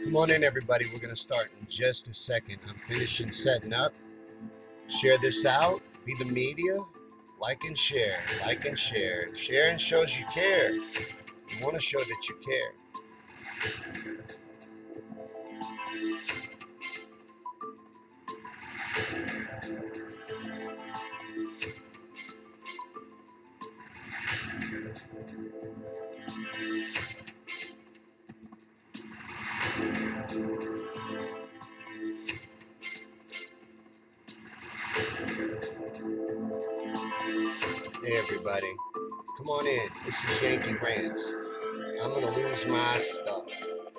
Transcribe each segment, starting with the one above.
Come on in, everybody. We're going to start in just a second. I'm finishing setting up. Share this out. Be the media. Like and share. Like and share. Sharing shows you care. You want to show that you care. Hey, everybody. Come on in. This is Yankey Rants. I'm going to lose my stuff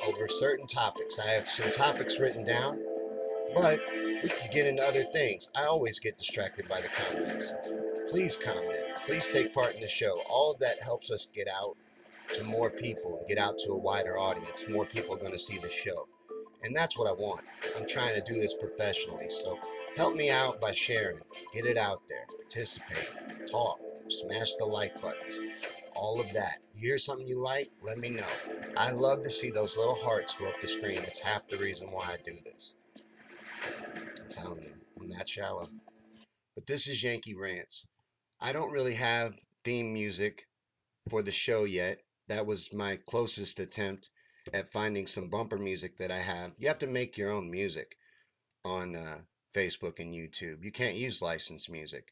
over certain topics. I have some topics written down, but we could get into other things. I always get distracted by the comments. Please comment. Please take part in the show. All of that helps us get out to more people, get out to a wider audience. More people are going to see the show. And that's what I want. I'm trying to do this professionally. So help me out by sharing. Get it out there. Participate. Talk. Smash the like buttons. All of that. You hear something you like? Let me know. I love to see those little hearts go up the screen. It's half the reason why I do this. I'm telling you, I'm that shallow. But this is Yankey Rants. I don't really have theme music for the show yet. That was my closest attempt at finding some bumper music that I have. You have to make your own music on Facebook and YouTube. You can't use licensed music.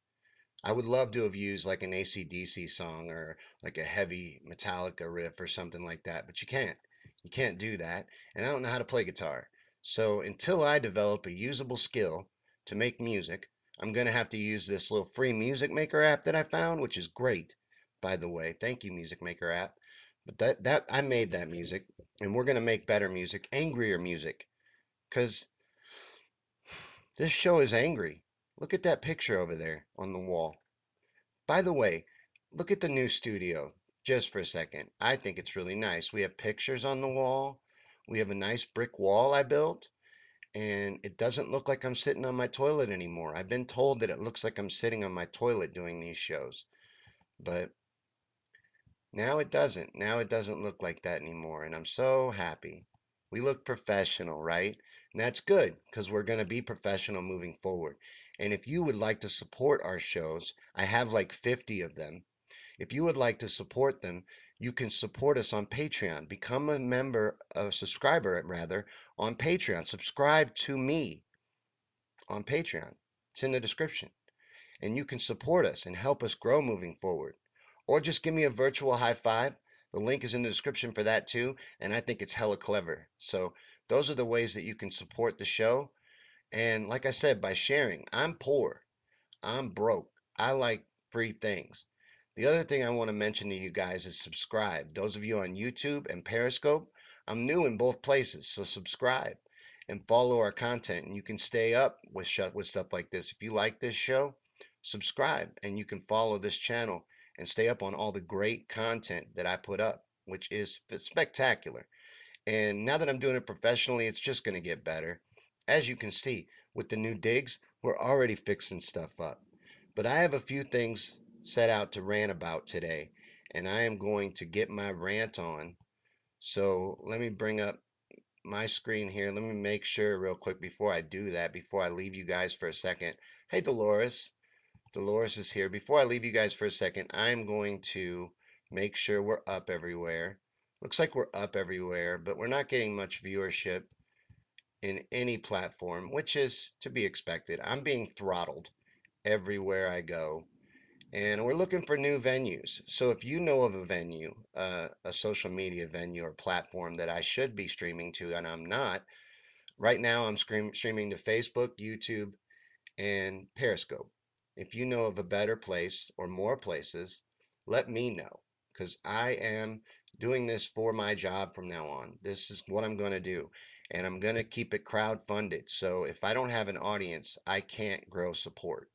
I would love to have used like an AC/DC song or like a heavy Metallica riff or something like that, but you can't. You can't do that. And I don't know how to play guitar. So until I develop a usable skill to make music, I'm going to have to use this little free music maker app that I found, which is great, by the way. Thank you, Music Maker app. But that I made that music, and we're going to make better music, angrier music, because this show is angry. Look at that picture over there on the wall. By the way, look at the new studio just for a second. I think it's really nice. We have pictures on the wall. We have a nice brick wall I built, and it doesn't look like I'm sitting on my toilet anymore. I've been told that it looks like I'm sitting on my toilet doing these shows, but now it doesn't. Now it doesn't look like that anymore, and I'm so happy. We look professional, right? And that's good because we're going to be professional moving forward. And if you would like to support our shows, I have like 50 of them. If you would like to support them, you can support us on Patreon. Become a member, a subscriber rather, on Patreon. Subscribe to me on Patreon. It's in the description. And you can support us and help us grow moving forward. Or just give me a virtual high five. The link is in the description for that too. And I think it's hella clever. So those are the ways that you can support the show. And like I said, by sharing, I'm poor. I'm broke. I like free things. The other thing I want to mention to you guys is subscribe. Those of you on YouTube and Periscope, I'm new in both places, so subscribe. and follow our content. And you can stay up with stuff like this. If you like this show, subscribe and you can follow this channel and stay up on all the great content that I put up, which is spectacular. And now that I'm doing it professionally, it's just going to get better. As you can see, with the new digs, we're already fixing stuff up. But I have a few things set out to rant about today, and I am going to get my rant on. So let me bring up my screen here. Let me make sure real quick before I do that, before I leave you guys for a second. Hey, Dolores. Dolores is here. Before I leave you guys for a second, I'm going to make sure we're up everywhere. Looks like we're up everywhere, but we're not getting much viewership in any platform, which is to be expected. I'm being throttled everywhere I go, and we're looking for new venues. So if you know of a venue, a social media venue or platform that I should be streaming to and I'm not, right now I'm streaming to Facebook, YouTube, and Periscope. If you know of a better place or more places, let me know, because I am doing this for my job from now on. This is what I'm going to do, and I'm going to keep it crowd funded. So if I don't have an audience, I can't grow support.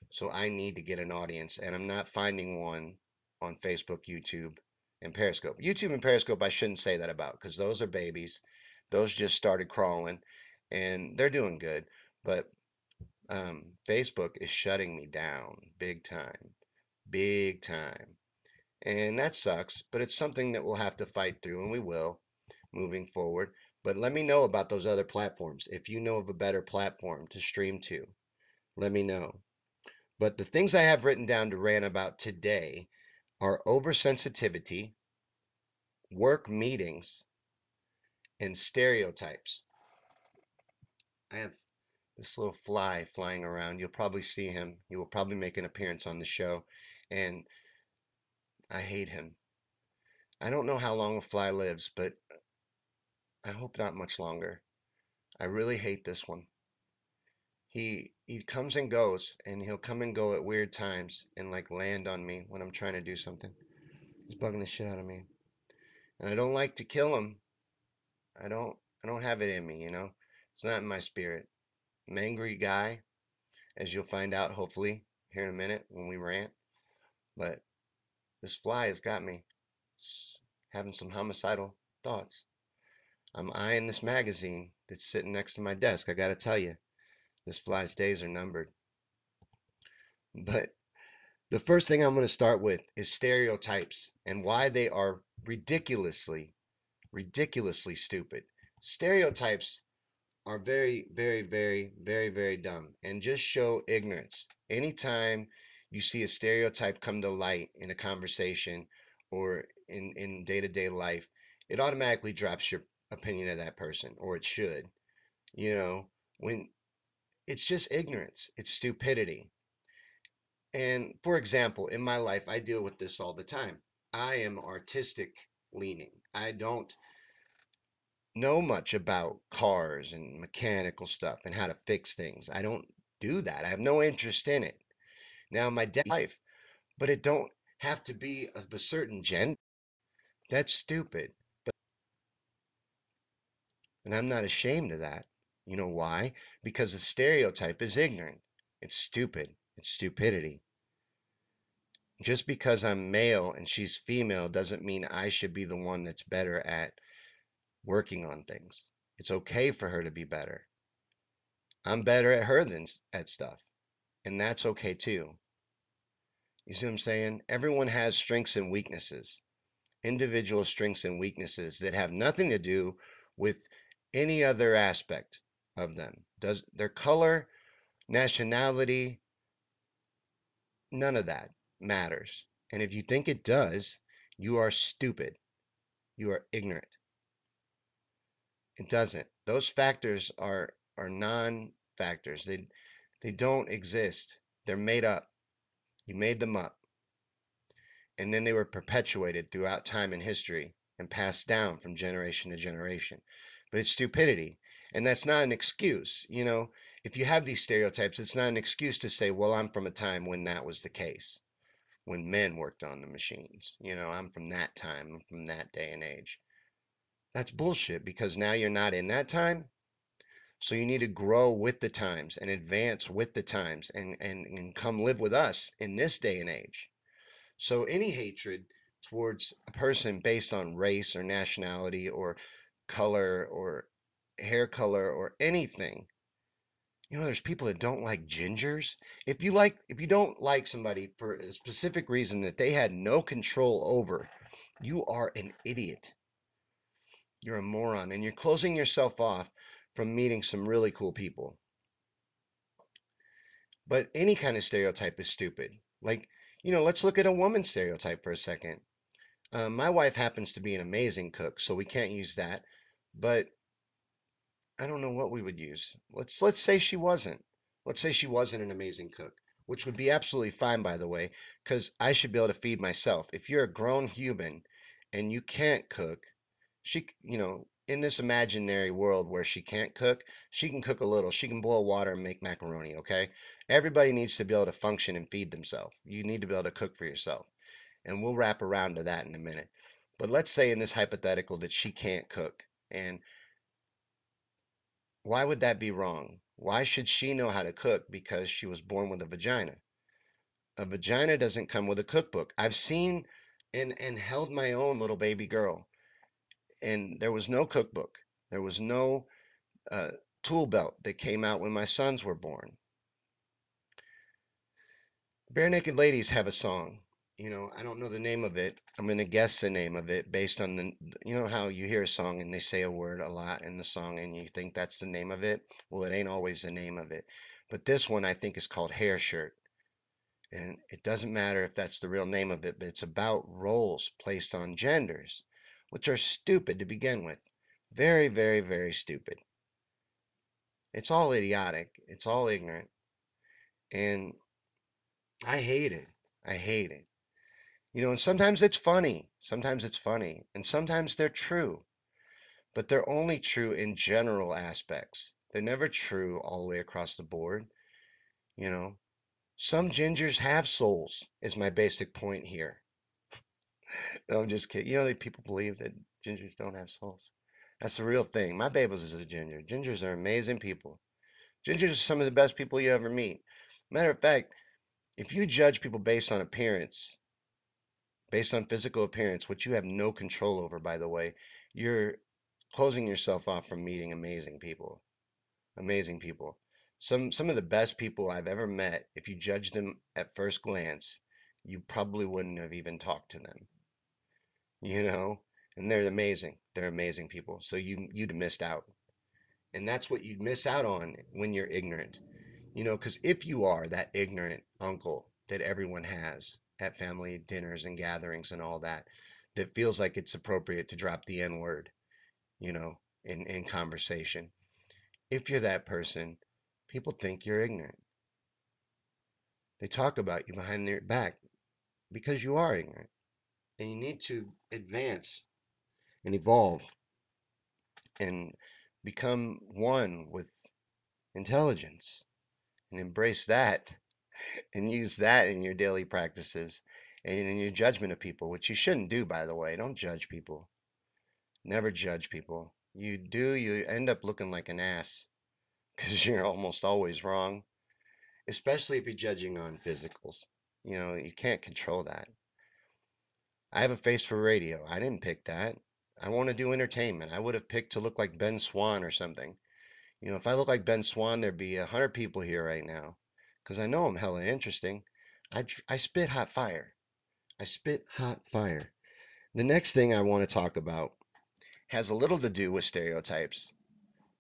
So I need to get an audience, and I'm not finding one on Facebook, YouTube, and Periscope. YouTube and Periscope, I shouldn't say that about, because those are babies. Those just started crawling, and they're doing good. But Facebook is shutting me down big time, big time. And that sucks, but it's something that we'll have to fight through, and we will moving forward. But let me know about those other platforms. If you know of a better platform to stream to, let me know. But the things I have written down to rant about today are oversensitivity, work meetings, and stereotypes. I have this little fly flying around. You'll probably see him. He will probably make an appearance on the show. And I hate him. I don't know how long a fly lives, but I hope not much longer. I really hate this one. He comes and goes, and he'll come and go at weird times and like land on me when I'm trying to do something. He's bugging the shit out of me. And I don't like to kill him. I don't have it in me, you know? It's not in my spirit. I'm an angry guy, as you'll find out hopefully here in a minute when we rant. But this fly has got me having some homicidal thoughts. I'm eyeing this magazine that's sitting next to my desk. I gotta tell you, this fly's days are numbered. But the first thing I'm going to start with is stereotypes and why they are ridiculously, ridiculously stupid. Stereotypes are very, very, very, very, very dumb and just show ignorance. Anytime you see a stereotype come to light in a conversation or in day-to-day life, it automatically drops your opinion of that person, or it should. You know, when it's just ignorance, it's stupidity. And for example, in my life, I deal with this all the time. I am artistic leaning. I don't know much about cars and mechanical stuff and how to fix things. I don't do that. I have no interest in it. Now, my life, but it don't have to be of a certain gender. That's stupid. And I'm not ashamed of that. You know why? Because the stereotype is ignorant. It's stupid. It's stupidity. Just because I'm male and she's female doesn't mean I should be the one that's better at working on things. It's okay for her to be better. I'm better at her than at stuff. And that's okay too. You see what I'm saying? Everyone has strengths and weaknesses, individual strengths and weaknesses that have nothing to do with any other aspect of them. Does their color, nationality, none of that matters. And if you think it does, you are stupid. You are ignorant. It doesn't. Those factors are non-factors. They don't exist. They're made up. You made them up. And then they were perpetuated throughout time and history and passed down from generation to generation. But it's stupidity. And that's not an excuse. You know, if you have these stereotypes, it's not an excuse to say, well, I'm from a time when that was the case, when men worked on the machines. You know, I'm from that time, I'm from that day and age. That's bullshit, because now you're not in that time. So you need to grow with the times and advance with the times and come live with us in this day and age. So any hatred towards a person based on race or nationality or color or hair color or anything. There's people that don't like gingers. If you don't like somebody for a specific reason that they had no control over, you are an idiot. You're a moron and you're closing yourself off from meeting some really cool people. But any kind of stereotype is stupid. Like, let's look at a woman stereotype for a second. My wife happens to be an amazing cook, so we can't use that. But I don't know what we would use. Let's say she wasn't. Let's say she wasn't an amazing cook, which would be absolutely fine, by the way, because I should be able to feed myself. If you're a grown human and you can't cook, in this imaginary world where she can't cook, she can cook a little. She can boil water and make macaroni, okay? Everybody needs to be able to function and feed themselves. You need to be able to cook for yourself. And we'll wrap around to that in a minute. But let's say in this hypothetical that she can't cook. And why would that be wrong? Why should she know how to cook because she was born with a vagina? A vagina doesn't come with a cookbook. I've seen and held my own little baby girl, and there was no cookbook. There was no tool belt that came out when my sons were born. Bare Naked Ladies have a song. I don't know the name of it. I'm going to guess the name of it based on how you hear a song and they say a word a lot in the song and you think that's the name of it. Well, it ain't always the name of it. But this one I think is called Hair Shirt. And it doesn't matter if that's the real name of it, but it's about roles placed on genders, which are stupid to begin with. Very, very, very stupid. It's all idiotic. It's all ignorant. And I hate it. I hate it. And sometimes it's funny. Sometimes it's funny. And sometimes they're true. But they're only true in general aspects. They're never true all the way across the board. Some gingers have souls, is my basic point here. No, I'm just kidding. That people believe that gingers don't have souls. That's the real thing. My Babels is a ginger. Gingers are amazing people. Gingers are some of the best people you ever meet. Matter of fact, if you judge people based on appearance, based on physical appearance, which you have no control over, by the way, you're closing yourself off from meeting amazing people. Amazing people. Some of the best people I've ever met, if you judge them at first glance, you probably wouldn't have even talked to them. And they're amazing. They're amazing people. So you'd missed out. And that's what you'd miss out on when you're ignorant. Because if you are that ignorant uncle that everyone has at family dinners and gatherings and all that, that feels like it's appropriate to drop the N word, in conversation. If you're that person, people think you're ignorant. They talk about you behind their back because you are ignorant. And you need to advance and evolve and become one with intelligence and embrace that and use that in your daily practices and in your judgment of people, which you shouldn't do, by the way. Don't judge people. Never judge people. You end up looking like an ass because you're almost always wrong, especially if you're judging on physicals. You can't control that. I have a face for radio. I didn't pick that. I want to do entertainment. I would have picked to look like Ben Swan or something. If I look like Ben Swan, there'd be 100 people here right now. Because I know I'm hella interesting. I spit hot fire. I spit hot fire. The next thing I want to talk about has a little to do with stereotypes.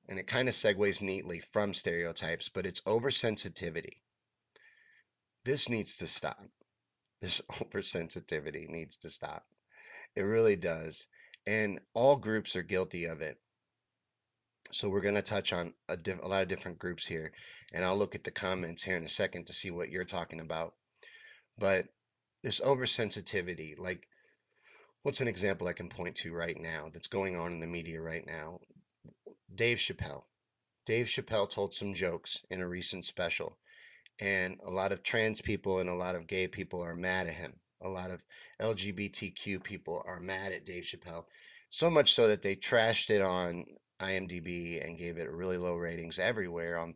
And it kind of segues neatly from stereotypes, but it's oversensitivity. This needs to stop. This oversensitivity needs to stop. It really does. And all groups are guilty of it. So we're going to touch on a lot of different groups here. And I'll look at the comments here in a second to see what you're talking about. But this oversensitivity, like, what's an example I can point to right now that's going on in the media right now? Dave Chappelle. Dave Chappelle told some jokes in a recent special. And a lot of trans people and a lot of gay people are mad at him. A lot of LGBTQ people are mad at Dave Chappelle. So much so that they trashed it on IMDb and gave it really low ratings everywhere on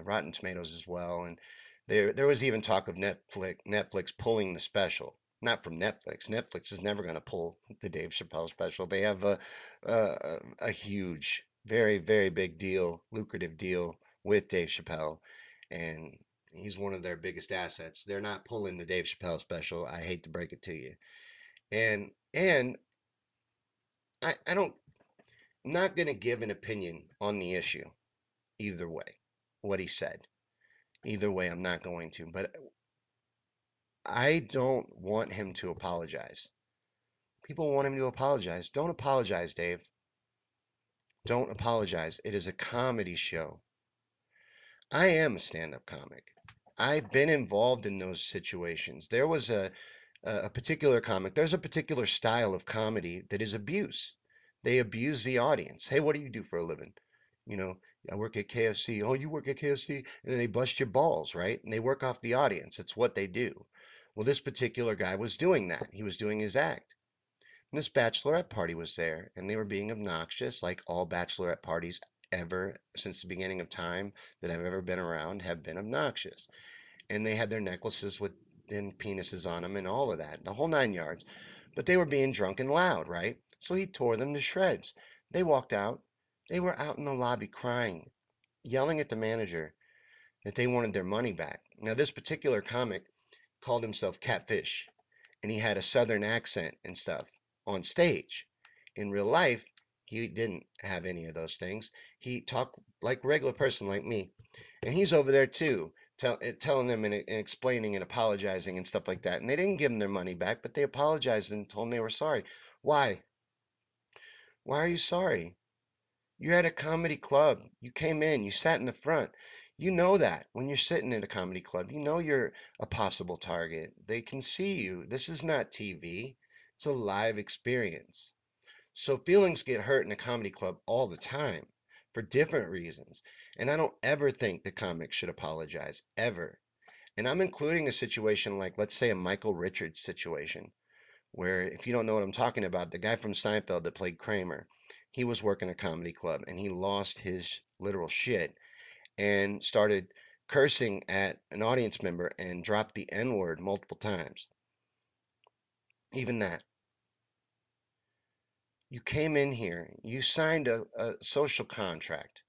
Rotten Tomatoes as well. And there was even talk of Netflix pulling the special. Not from Netflix. Netflix is never going to pull the Dave Chappelle special. They have a huge, very, very big deal, lucrative deal with Dave Chappelle, and he's one of their biggest assets. They're not pulling the Dave Chappelle special. I hate to break it to you. And I don't, I'm not going to give an opinion on the issue either way, what he said. Either way, I'm not going to. But I don't want him to apologize. People want him to apologize. Don't apologize, Dave. Don't apologize. It is a comedy show. I am a stand-up comic. I've been involved in those situations. There was a particular comic. There's a particular style of comedy that is abuse. They abuse the audience. Hey, what do you do for a living? You know, I work at KFC. Oh, you work at KFC? And then they bust your balls, right? And they work off the audience. It's what they do. Well, this particular guy was doing that. He was doing his act. And this bachelorette party was there, and they were being obnoxious, like all bachelorette parties ever since the beginning of time that I've ever been around have been obnoxious. And they had their necklaces with and penises on them and all of that, the whole 9 yards. But they were being drunk and loud, right? So he tore them to shreds. They walked out. They were out in the lobby crying, yelling at the manager that they wanted their money back. Now, this particular comic called himself Catfish, and he had a southern accent and stuff on stage. In real life, he didn't have any of those things. He talked like a regular person like me. And he's over there too, telling them and explaining and apologizing and stuff like that. And they didn't give him their money back, but they apologized and told him they were sorry. Why? Why are you sorry? You're at a comedy club. You came in, you sat in the front. You know that when you're sitting in a comedy club, you know you're a possible target. They can see you. This is not TV, it's a live experience. So feelings get hurt in a comedy club all the time for different reasons. And I don't ever think the comic should apologize, ever. And I'm including a situation like, let's say, a Michael Richards situation, where if you don't know what I'm talking about, the guy from Seinfeld that played Kramer, he was working a comedy club and he lost his literal shit and started cursing at an audience member and dropped the N word multiple times. Even that. You came in here, you signed a social contract.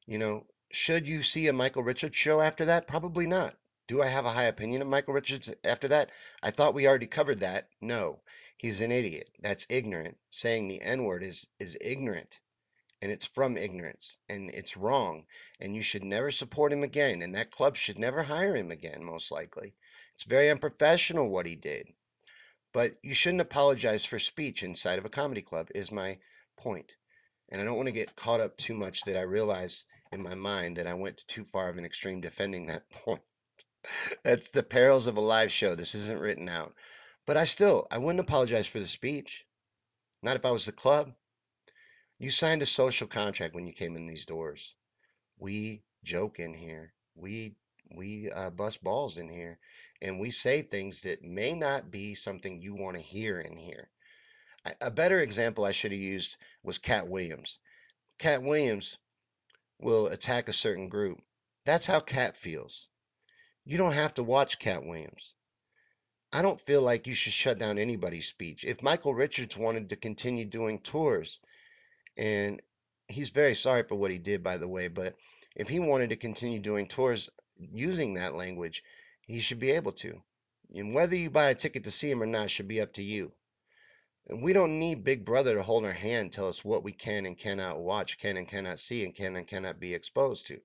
You know, should you see a Michael Richards show after that? Probably not. Do I have a high opinion of Michael Richards after that? I thought we already covered that. No, he's an idiot. That's ignorant. Saying the N word is ignorant. And it's from ignorance. And it's wrong. And you should never support him again. And that club should never hire him again, most likely. It's very unprofessional what he did. But you shouldn't apologize for speech inside of a comedy club, is my point. And I don't want to get caught up too much that I realize in my mind that I went to too far of an extreme defending that point. That's the perils of a live show. This isn't written out. But I wouldn't apologize for the speech. Not if I was the club. You signed a social contract when you came in these doors. We joke in here. We bust balls in here, and we say things that may not be something you want to hear in here. A better example I should have used was Cat Williams. Cat Williams will attack a certain group. That's how Cat feels. You don't have to watch Cat Williams. I don't feel like you should shut down anybody's speech. If Michael Richards wanted to continue doing tours, and he's very sorry for what he did, by the way, but if he wanted to continue doing tours using that language, he should be able to. And whether you buy a ticket to see him or not should be up to you. And we don't need Big Brother to hold our hand, tell us what we can and cannot watch, can and cannot see, and can and cannot be exposed to.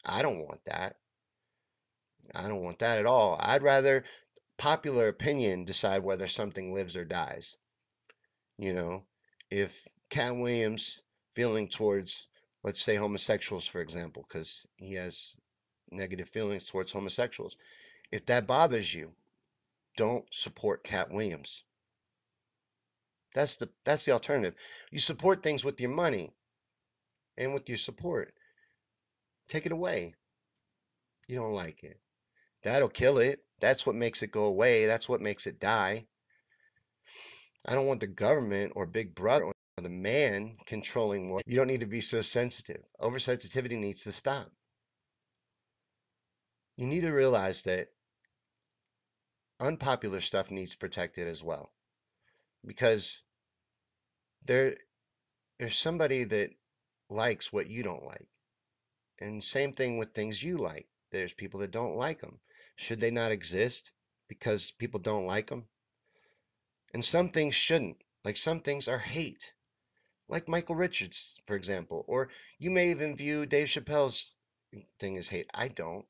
I don't want that. I don't want that at all. I'd rather popular opinion decide whether something lives or dies. You know, if Cat Williams feeling towards, let's say, homosexuals, for example, because he has negative feelings towards homosexuals, if that bothers you, don't support Cat Williams. That's the alternative. You support things with your money and with your support. Take it away. You don't like it. That'll kill it. That's what makes it go away. That's what makes it die. I don't want the government or Big Brother the man controlling what. You don't need to be so sensitive. Oversensitivity needs to stop. You need to realize that unpopular stuff needs protected as well, because there there's somebody that likes what you don't like. And same thing with things you like. There's people that don't like them. Should they not exist because people don't like them? And some things shouldn't. Like some things are hate. Like Michael Richards, for example. Or you may even view Dave Chappelle's thing as hate. I don't.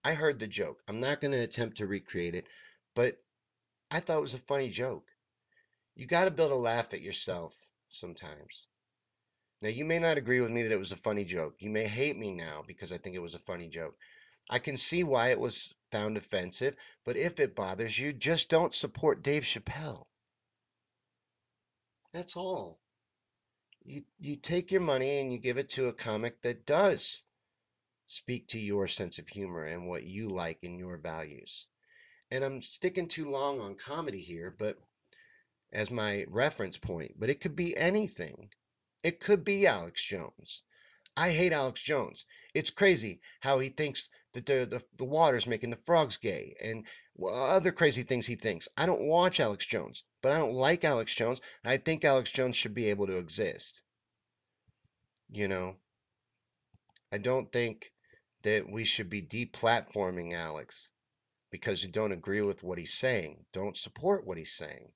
I heard the joke. I'm not going to attempt to recreate it, but I thought it was a funny joke. You got to be able to laugh at yourself sometimes. Now, you may not agree with me that it was a funny joke. You may hate me now because I think it was a funny joke. I can see why it was found offensive, but if it bothers you, just don't support Dave Chappelle. That's all. You take your money and you give it to a comic that does speak to your sense of humor and what you like and your values. And I'm sticking too long on comedy here, but as my reference point, but it could be anything. It could be Alex Jones. I hate Alex Jones. It's crazy how he thinks that the water's making the frogs gay and other crazy things he thinks. I don't watch Alex Jones, but I don't like Alex Jones. I think Alex Jones should be able to exist. You know, I don't think that we should be deplatforming Alex because you don't agree with what he's saying. Don't support what he's saying.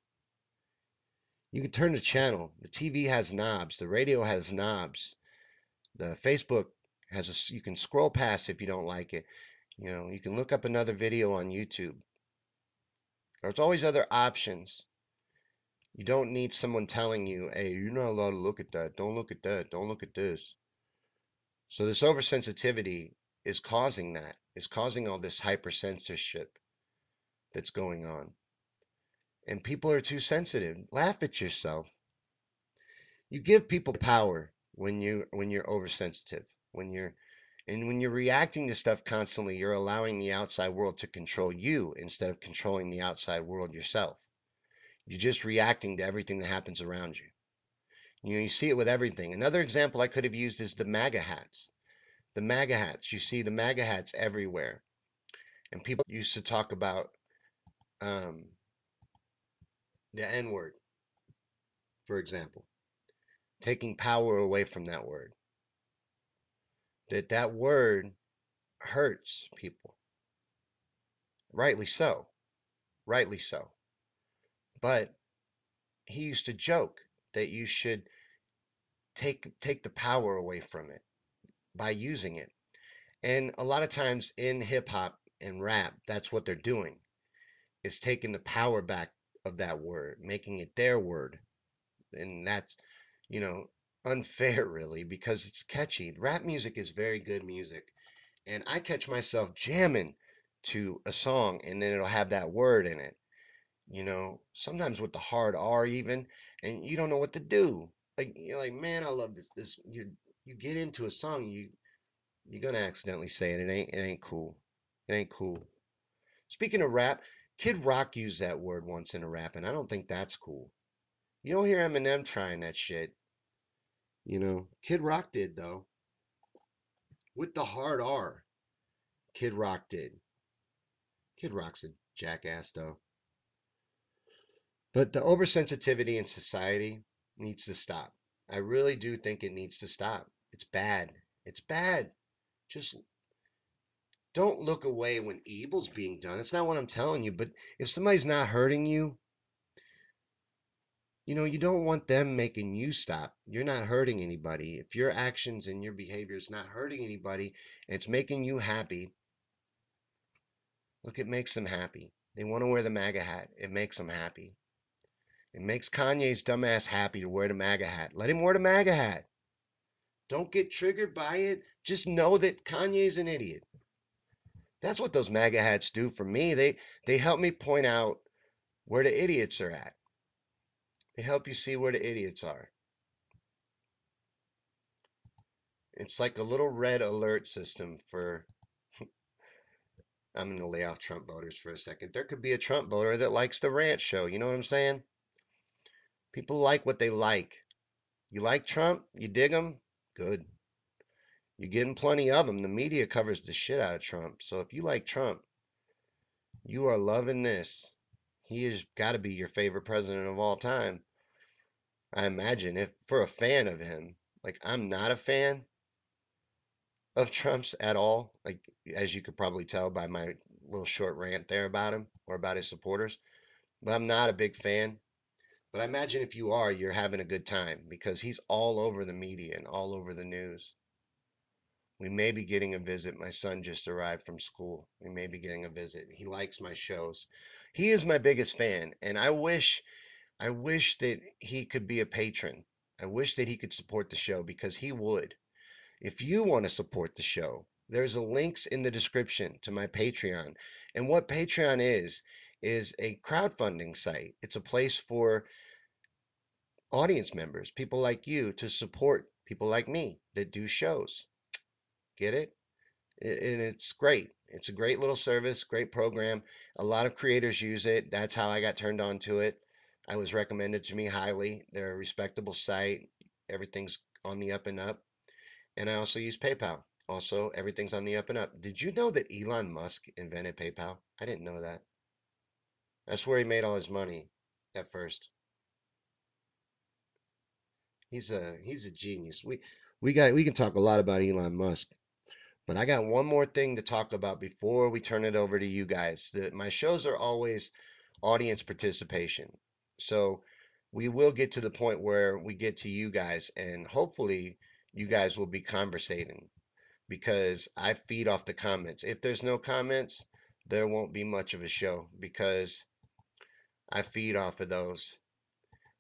You can turn the channel. The TV has knobs. The radio has knobs. The Facebook has you can scroll past if you don't like it. You know, you can look up another video on YouTube. There's always other options. You don't need someone telling you, hey, you're not allowed to look at that. Don't look at that. Don't look at this. So this oversensitivity is causing that. It's causing all this hypercensorship that's going on. And people are too sensitive. Laugh at yourself. You give people power when you're oversensitive. When you're reacting to stuff constantly, you're allowing the outside world to control you instead of controlling the outside world yourself. You're just reacting to everything that happens around you. You know, you see it with everything. Another example I could have used is the MAGA hats. The MAGA hats. You see the MAGA hats everywhere. And people used to talk about the N word, for example, taking power away from that word. That word hurts people. Rightly so. Rightly so. But he used to joke that you should take the power away from it by using it. And a lot of times in hip hop and rap, that's what they're doing. Is taking the power back of that word, making it their word. And that's, you know, unfair really because it's catchy. Rap music is very good music. And I catch myself jamming to a song and then it'll have that word in it. You know, sometimes with the hard R even, and you don't know what to do. Like you're like, man, I love this. You get into a song, you're gonna accidentally say it. It ain't cool. It ain't cool. Speaking of rap, Kid Rock used that word once in a rap, and I don't think that's cool. You don't hear Eminem trying that shit. You know, Kid Rock did though. With the hard R, Kid Rock did. Kid Rock's a jackass though. But the oversensitivity in society needs to stop. I really do think it needs to stop. It's bad. It's bad. Just don't look away when evil's being done. It's not what I'm telling you, but if somebody's not hurting you, you know, you don't want them making you stop. You're not hurting anybody. If your actions and your behavior is not hurting anybody and it's making you happy, look, it makes them happy. They want to wear the MAGA hat. It makes them happy. It makes Kanye's dumbass happy to wear the MAGA hat. Let him wear the MAGA hat. Don't get triggered by it. Just know that Kanye's an idiot. That's what those MAGA hats do for me. They help me point out where the idiots are at. They help you see where the idiots are. It's like a little red alert system for I'm going to lay off Trump voters for a second. There could be a Trump voter that likes the rant show. You know what I'm saying? People like what they like. You like Trump? You dig him? Good. You're getting plenty of him. The media covers the shit out of Trump. So if you like Trump, you are loving this. He has got to be your favorite president of all time. I imagine if for a fan of him, like I'm not a fan of Trump's at all, like as you could probably tell by my little short rant there about him or about his supporters, but I'm not a big fan. But I imagine if you are, you're having a good time because he's all over the media and all over the news. We may be getting a visit. My son just arrived from school. We may be getting a visit. He likes my shows. He is my biggest fan, and I wish that he could be a patron. I wish that he could support the show because he would. If you want to support the show, there's a links in the description to my Patreon. And what Patreon is a crowdfunding site. It's a place for audience members, people like you, to support people like me that do shows. Get it? And it's great. It's a great little service, great program. A lot of creators use it. That's how I got turned on to it. I was recommended to me highly. They're a respectable site. Everything's on the up and up. And I also use PayPal. Also, everything's on the up and up. Did you know that Elon Musk invented PayPal? I didn't know that. That's where he made all his money at first. He's a genius. We can talk a lot about Elon Musk. But I got one more thing to talk about before we turn it over to you guys. My shows are always audience participation. So we will get to the point where we get to you guys, and hopefully you guys will be conversating because I feed off the comments. If there's no comments, there won't be much of a show because I feed off of those.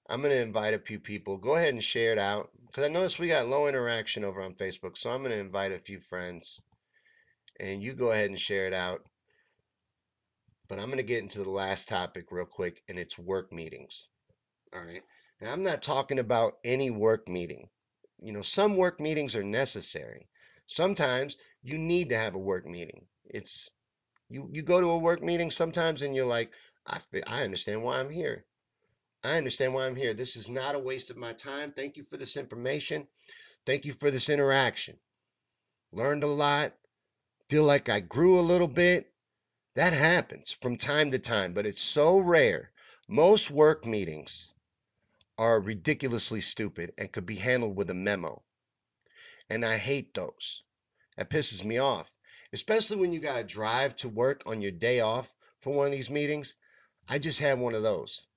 I'm going to invite a few people. Go ahead and share it out because I noticed we got low interaction over on Facebook. So I'm going to invite a few friends and you go ahead and share it out. But I'm going to get into the last topic real quick, and it's work meetings. All right. Now, I'm not talking about any work meeting. Some work meetings are necessary. Sometimes you need to have a work meeting. You go to a work meeting sometimes and you're like, I understand why I'm here. I understand why I'm here. This is not a waste of my time. Thank you for this information. Thank you for this interaction. Learned a lot. Feel like I grew a little bit. That happens from time to time, but it's so rare. Most work meetings are ridiculously stupid and could be handled with a memo. And I hate those. That pisses me off, especially when you got to drive to work on your day off for one of these meetings. I just had one of those.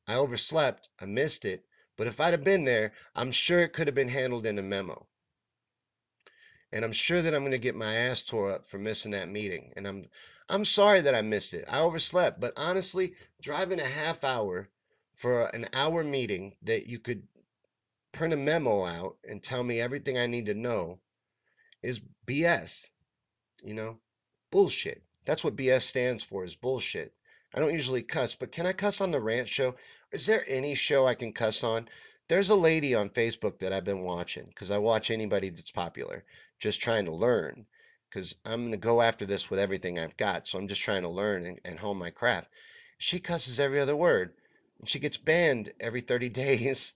I overslept, I missed it, but if I'd have been there, I'm sure it could have been handled in a memo. And I'm sure that I'm going to get my ass tore up for missing that meeting. And I'm sorry that I missed it. I overslept, but honestly, driving a half hour for an hour meeting that you could print a memo out and tell me everything I need to know is BS. Bullshit. That's what BS stands for, is bullshit. I don't usually cuss, but can I cuss on the rant show? Is there any show I can cuss on? There's a lady on Facebook that I've been watching because I watch anybody that's popular, just trying to learn because I'm going to go after this with everything I've got. So I'm just trying to learn and hone my craft. She cusses every other word. And she gets banned every 30 days,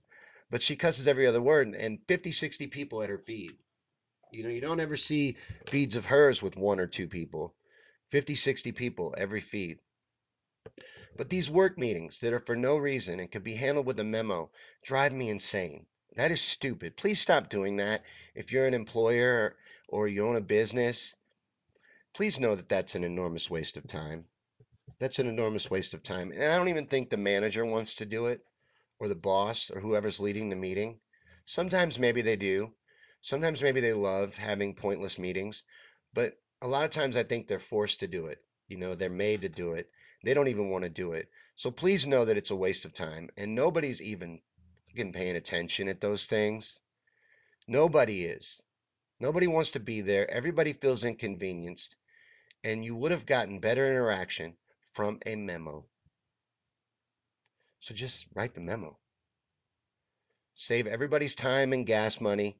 but she cusses every other word and 50, 60 people at her feed. You don't ever see feeds of hers with one or two people. 50, 60 people every feed. But these work meetings that are for no reason and can be handled with a memo drive me insane. That is stupid. Please stop doing that. If you're an employer or you own a business, please know that that's an enormous waste of time. That's an enormous waste of time. And I don't even think the manager wants to do it or the boss or whoever's leading the meeting. Sometimes maybe they do. Sometimes maybe they love having pointless meetings. But a lot of times I think they're forced to do it. They're made to do it. They don't even want to do it. So please know that it's a waste of time. And nobody's even paying attention at those things. Nobody is. Nobody wants to be there. Everybody feels inconvenienced. And you would have gotten better interaction from a memo. So just write the memo. Save everybody's time and gas money.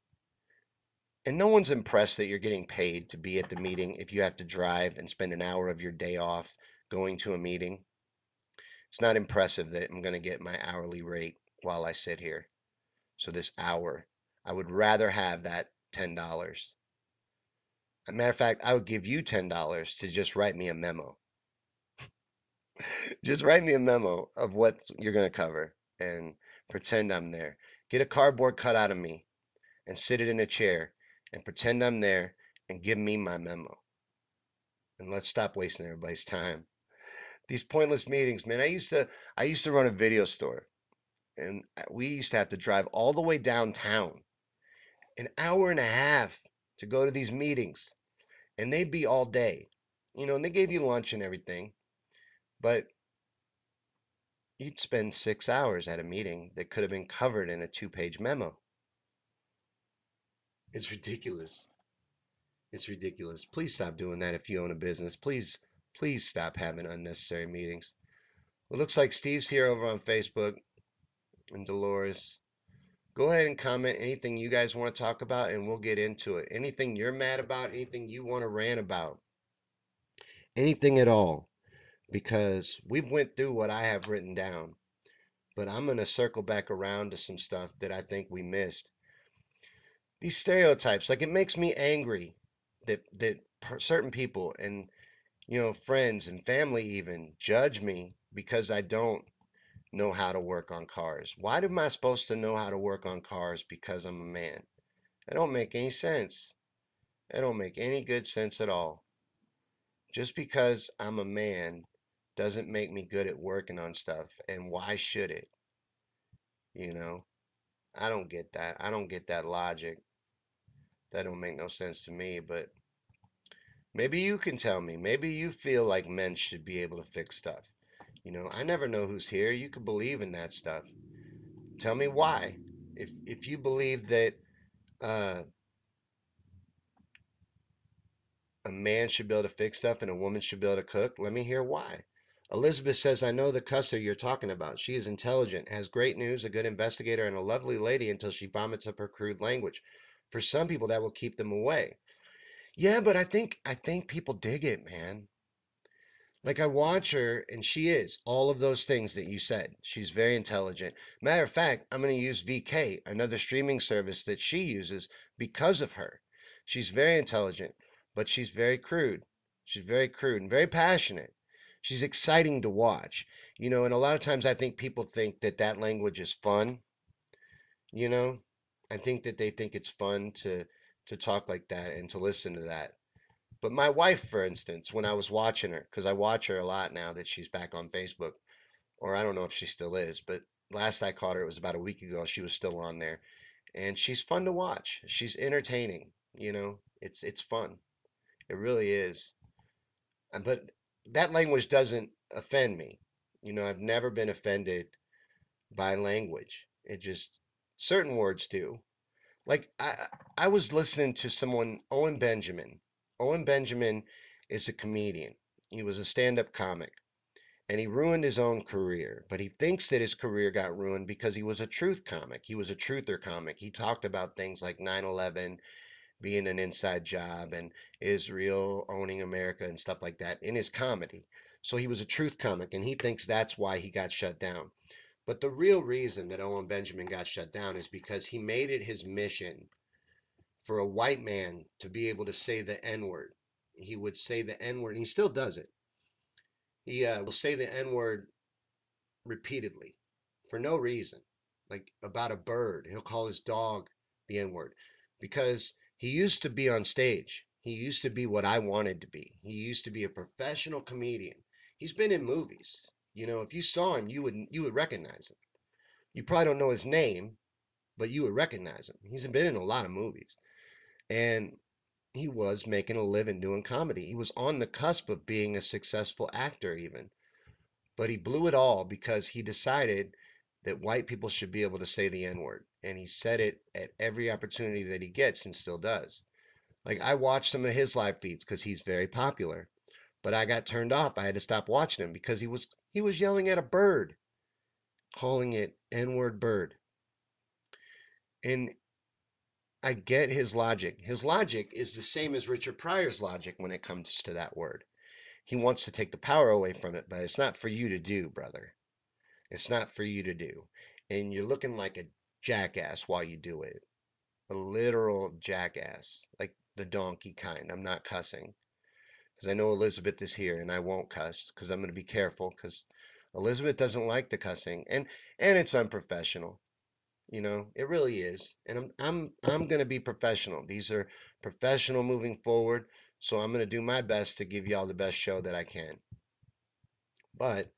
And no one's impressed that you're getting paid to be at the meeting if you have to drive and spend an hour of your day off going to a meeting. It's not impressive that I'm going to get my hourly rate while I sit here. So this hour, I would rather have that $10. As a matter of fact, I would give you $10 to just write me a memo. Just write me a memo of what you're going to cover and pretend I'm there. Get a cardboard cutout of me and sit it in a chair and pretend I'm there and give me my memo. And let's stop wasting everybody's time. These pointless meetings, man. I used to run a video store, and we used to have to drive all the way downtown, an hour and a half to go to these meetings, and they'd be all day. And they gave you lunch and everything, but you'd spend 6 hours at a meeting that could have been covered in a 2-page memo. It's ridiculous. It's ridiculous. Please stop doing that if you own a business. Please stop having unnecessary meetings. It looks like Steve's here over on Facebook, and Dolores. Go ahead and comment anything you guys want to talk about, and we'll get into it. Anything you're mad about, anything you want to rant about, anything at all, because we've went through what I have written down, but I'm going to circle back around to some stuff that I think we missed. These stereotypes, like, it makes me angry that certain people and friends and family even judge me because I don't know how to work on cars. Why am I supposed to know how to work on cars because I'm a man? That don't make any sense. That don't make any good sense at all. Just because I'm a man doesn't make me good at working on stuff. And why should it? I don't get that. I don't get that logic. That don't make no sense to me, but maybe you can tell me. Maybe you feel like men should be able to fix stuff. I never know who's here. You could believe in that stuff. Tell me why. If you believe that uh, a man should be able to fix stuff and a woman should be able to cook, let me hear why. Elizabeth says, I know the cusser you're talking about. She is intelligent, has great news, a good investigator, and a lovely lady until she vomits up her crude language. For some people, that will keep them away. Yeah, but I think people dig it, man. Like, I watch her, and she is all of those things that you said. She's very intelligent. Matter of fact, I'm going to use VK, another streaming service that she uses, because of her. She's very intelligent, but she's very crude. She's very crude and very passionate. She's exciting to watch. And a lot of times I think people think that language is fun. You know, I think that they think it's fun to talk like that and to listen to that. But my wife, for instance, when I was watching her, because I watch her a lot now that she's back on Facebook, or I don't know if she still is, but last I caught her, it was about a week ago, she was still on there. And she's fun to watch. She's entertaining, it's fun. It really is. But that language doesn't offend me. I've never been offended by language. It just, certain words do. Like, I was listening to someone, Owen Benjamin. Owen Benjamin is a comedian. He was a stand-up comic, and he ruined his own career. But he thinks that his career got ruined because he was a truth comic. He was a truther comic. He talked about things like 9/11 being an inside job and Israel owning America and stuff like that in his comedy. So he was a truth comic, and he thinks that's why he got shut down. But the real reason that Owen Benjamin got shut down is because he made it his mission for a white man to be able to say the N word. He would say the N word, and he still does it. He will say the N word repeatedly for no reason. Like about a bird, he'll call his dog the N word because he used to be on stage. He used to be what I wanted to be. He used to be a professional comedian. He's been in movies. If you saw him, you would recognize him. You probably don't know his name, but you would recognize him. He's been in a lot of movies. And he was making a living doing comedy. He was on the cusp of being a successful actor even. But he blew it all because he decided that white people should be able to say the N-word. And he said it at every opportunity that he gets and still does. Like, I watched some of his live feeds because he's very popular. But I got turned off. I had to stop watching him because he was yelling at a bird, calling it N-word bird. And I get his logic. His logic is the same as Richard Pryor's logic when it comes to that word. He wants to take the power away from it, but it's not for you to do, brother. It's not for you to do. And you're looking like a jackass while you do it. A literal jackass, like the donkey kind. I'm not cussing because I know Elizabeth is here and I won't cuss because I'm going to be careful because Elizabeth doesn't like the cussing and it's unprofessional. You know, it really is. And I'm going to be professional. These are professional moving forward, so I'm going to do my best to give y'all the best show that I can. But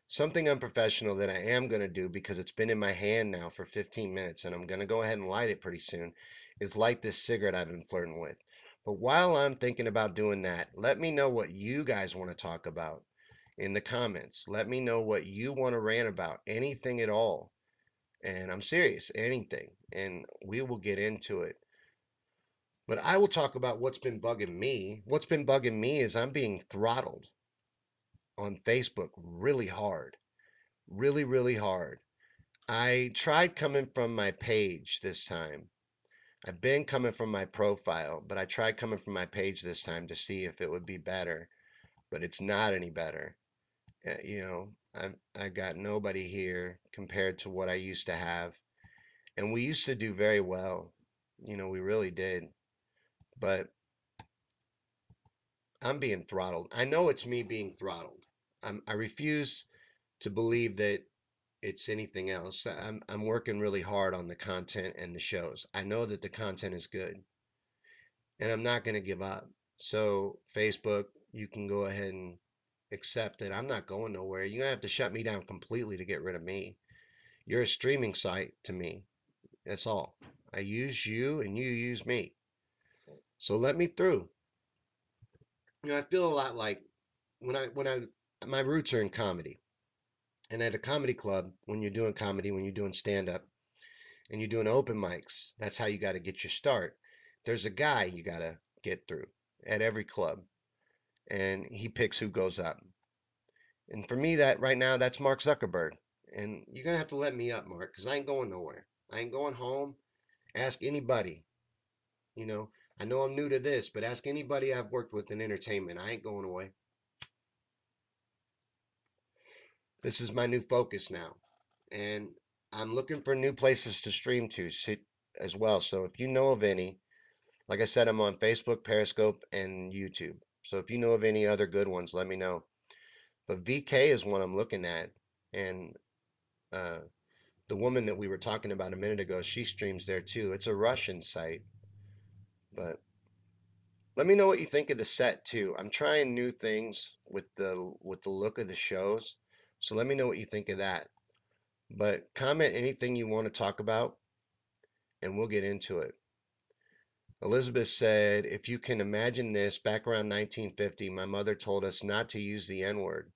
something unprofessional that I am going to do because it's been in my hand now for 15 minutes and I'm going to go ahead and light it pretty soon is light this cigarette I've been flirting with. But while I'm thinking about doing that, let me know what you guys want to talk about in the comments. Let me know what you want to rant about, anything at all. And I'm serious, anything. And we will get into it. But I will talk about what's been bugging me. What's been bugging me is I'm being throttled on Facebook really hard. Really, really hard. I tried coming from my page this time. I've been coming from my profile, but I tried coming from my page this time to see if it would be better, but it's not any better. You know, I got nobody here compared to what I used to have. And we used to do very well. You know, we really did. But I'm being throttled. I know it's me being throttled. I refuse to believe that it's anything else. I'm working really hard on the content and the shows. I know that the content is good, and I'm not going to give up. So Facebook, you can go ahead and accept it. I'm not going nowhere. You're going to have to shut me down completely to get rid of me. You're a streaming site to me. That's all. I use you and you use me. So let me through. You know, I feel a lot like when I my roots are in comedy. And at a comedy club, when you're doing comedy, when you're doing stand up and you're doing open mics, that's how you got to get your start. There's a guy you got to get through at every club, and he picks who goes up. And for me, that right now, that's Mark Zuckerberg. And you're going to have to let me up, Mark, because I ain't going nowhere. I ain't going home. Ask anybody. You I know I'm new to this, but ask anybody I've worked with in entertainment. I ain't going away. This is my new focus now. And I'm looking for new places to stream to as well. So if you know of any, like I said, I'm on Facebook, Periscope, and YouTube. So if you know of any other good ones, let me know. But VK is one I'm looking at. And uh, the woman that we were talking about a minute ago, she streams there too. It's a Russian site. But let me know what you think of the set too. I'm trying new things with the look of the shows. So let me know what you think of that. But comment anything you want to talk about and we'll get into it. Elizabeth said, if you can imagine this, back around 1950, my mother told us not to use the N-word.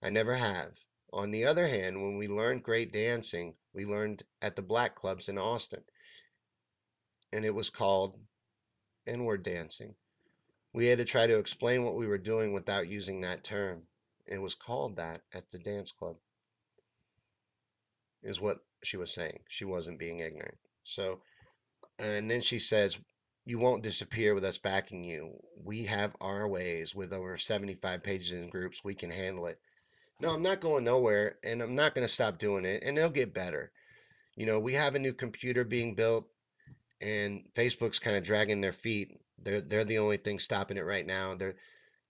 I never have. On the other hand, when we learned great dancing, we learned at the black clubs in Austin. And it was called N-word dancing. We had to try to explain what we were doing without using that term. It was called that at the dance club, is what she was saying. She wasn't being ignorant. So, and then she says, you won't disappear with us backing you. We have our ways. With over 75 pages in groups, we can handle it. No, I'm not going nowhere, and I'm not going to stop doing it, and it'll get better. We have a new computer being built, and Facebook's kind of dragging their feet. They're the only thing stopping it right now. They're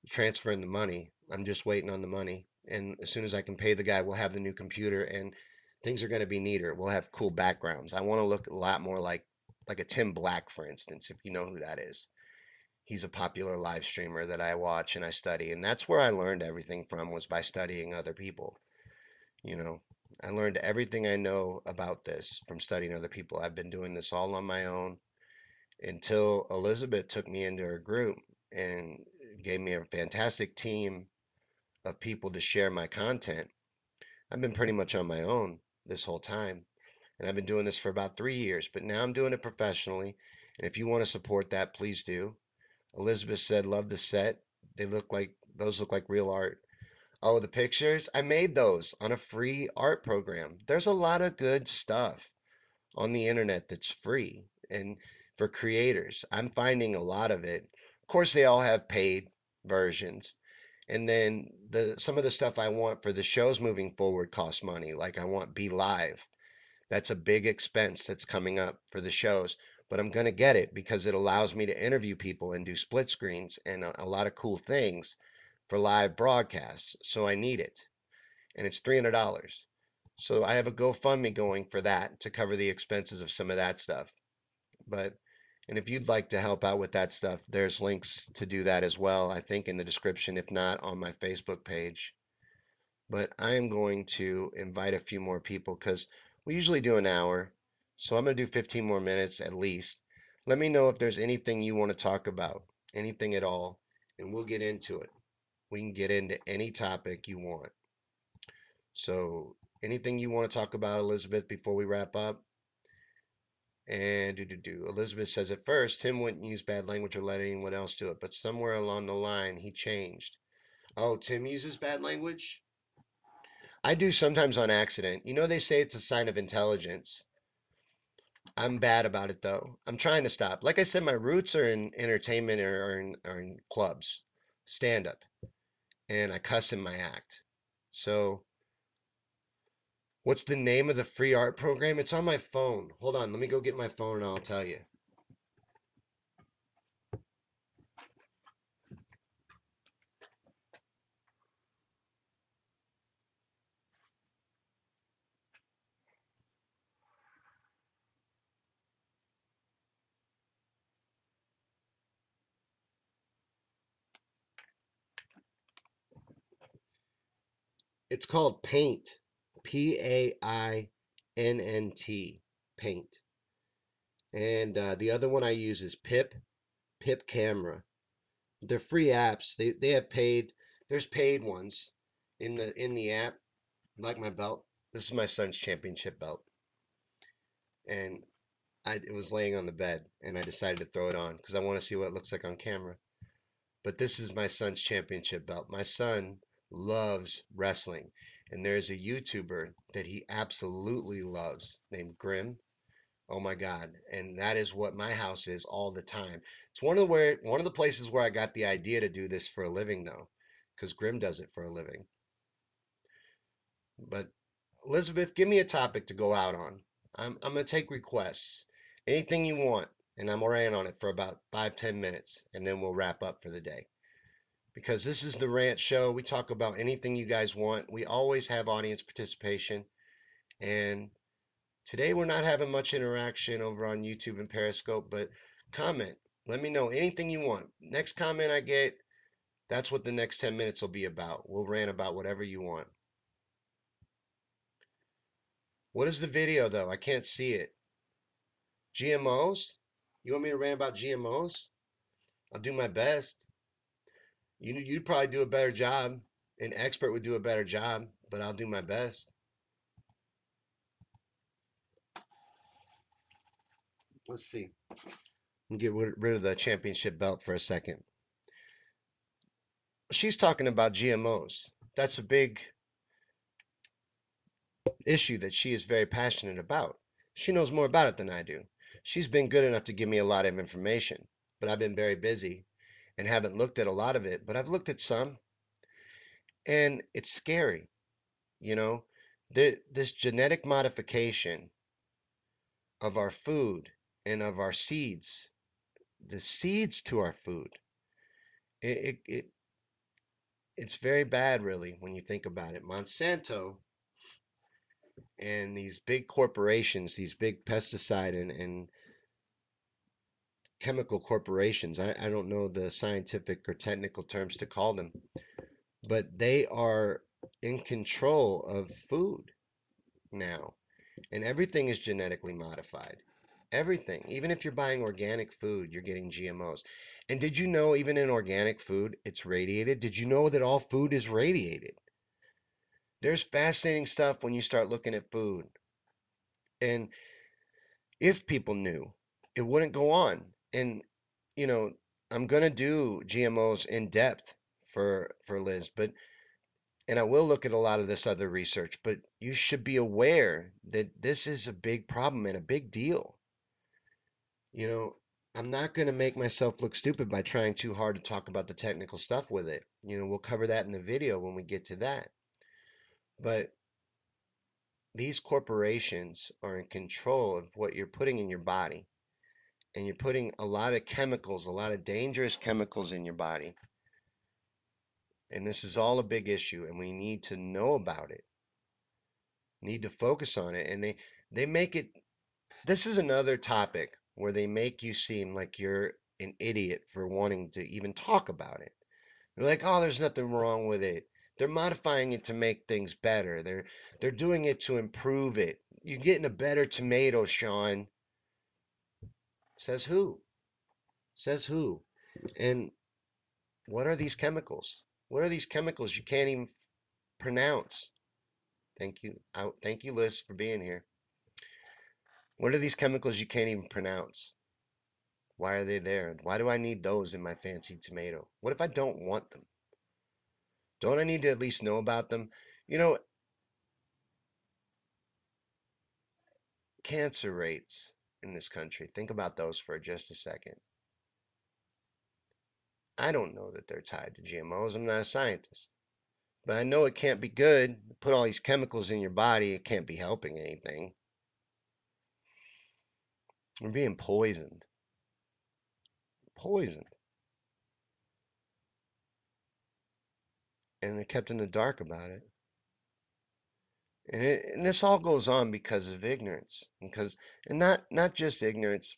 transferring the money. I'm just waiting on the money. And as soon as I can pay the guy, we'll have the new computer, and things are going to be neater. We'll have cool backgrounds. I want to look a lot more like a Tim Black, for instance, if you know who that is. He's a popular live streamer that I watch and I study, and that's where I learned everything from, was by studying other people. I learned everything I know about this from studying other people. I've been doing this all on my own until Elizabeth took me into her group and gave me a fantastic team of people to share my content. I've been pretty much on my own this whole time. And I've been doing this for about 3 years, but now I'm doing it professionally. And if you want to support that, please do. Elizabeth said, love the set. Those look like real art. Oh, the pictures? I made those on a free art program. There's a lot of good stuff on the internet that's free and for creators. I'm finding a lot of it. Of course, they all have paid versions. And then some of the stuff I want for the shows moving forward costs money. Like I want Be Live. That's a big expense that's coming up for the shows, but I'm going to get it because it allows me to interview people and do split screens and a lot of cool things for live broadcasts. So I need it. And it's $300. So I have a GoFundMe going for that to cover the expenses of some of that stuff. But and if you'd like to help out with that stuff, there's links to do that as well, I think in the description, if not on my Facebook page. But I am going to invite a few more people because we usually do an hour. So I'm going to do 15 more minutes at least. Let me know if there's anything you want to talk about, anything at all, and we'll get into it. We can get into any topic you want. So anything you want to talk about, Elizabeth, before we wrap up? And Elizabeth says, at first, Tim wouldn't use bad language or let anyone else do it, but somewhere along the line, he changed. Oh, Tim uses bad language? I do sometimes on accident. You know, they say it's a sign of intelligence. I'm bad about it, though. I'm trying to stop. Like I said, my roots are in entertainment or in clubs, stand-up, and I cuss in my act. So what's the name of the free art program? It's on my phone. Hold on, let me go get my phone and I'll tell you. It's called Paint. Paint. Paint. And the other one I use is Pip Camera. They're free apps. They have paid. There's paid ones in the app. Like my belt. This is my son's championship belt, and it was laying on the bed, and I decided to throw it on because I want to see what it looks like on camera. But this is my son's championship belt. My son loves wrestling, and there's a YouTuber that he absolutely loves named Grim. Oh my God. And that is what my house is all the time. It's one of the places where I got the idea to do this for a living though, because Grim does it for a living. But Elizabeth, give me a topic to go out on. I'm gonna take requests. Anything you want, and I'm ranting on it for about 5-10 minutes, and then we'll wrap up for the day. Because this is the rant show. We talk about anything you guys want. We always have audience participation, and today we're not having much interaction over on YouTube and Periscope, but comment. Let me know anything you want. Next comment I get, that's what the next 10 minutes will be about. We'll rant about whatever you want. What is the video though? I can't see it. GMOs? You want me to rant about GMOs? I'll do my best. You'd probably do a better job. An expert would do a better job, but I'll do my best. Let's see. Get rid of the championship belt for a second. She's talking about GMOs. That's a big issue that she is very passionate about. She knows more about it than I do. She's been good enough to give me a lot of information, but I've been very busy and haven't looked at a lot of it, but I've looked at some, and it's scary. You know, this genetic modification of our food and of our seeds, the seeds to our food, it's very bad, really, when you think about it. Monsanto and these big corporations, these big pesticide and chemical corporations, I don't know the scientific or technical terms to call them, but they are in control of food now, and everything is genetically modified. Everything. Even if you're buying organic food, you're getting GMOs. And did you know even in organic food, it's radiated? Did you know that all food is radiated? There's fascinating stuff when you start looking at food. And if people knew, it wouldn't go on. And, you know, I'm going to do GMOs in depth for Liz, but and I will look at a lot of this other research, but you should be aware that this is a big problem and a big deal. You know, I'm not going to make myself look stupid by trying too hard to talk about the technical stuff with it. You know, we'll cover that in the video when we get to that. But these corporations are in control of what you're putting in your body. And you're putting a lot of chemicals, a lot of dangerous chemicals in your body. And this is all a big issue, and we need to know about it. Need to focus on it. And they make it, this is another topic where they make you seem like you're an idiot for wanting to even talk about it. They're like, oh, there's nothing wrong with it. They're modifying it to make things better. They're doing it to improve it. You're getting a better tomato, Sean. Says who? Says who? And what are these chemicals? What are these chemicals you can't even pronounce? Thank you. Thank you, Liz, for being here. What are these chemicals you can't even pronounce? Why are they there? Why do I need those in my fancy tomato? What if I don't want them? Don't I need to at least know about them? You know, cancer rates in this country. Think about those for just a second. I don't know that they're tied to GMOs. I'm not a scientist. But I know it can't be good. Put all these chemicals in your body, it can't be helping anything. We're being poisoned. Poisoned. And they're kept in the dark about it. And this all goes on because of ignorance. And not just ignorance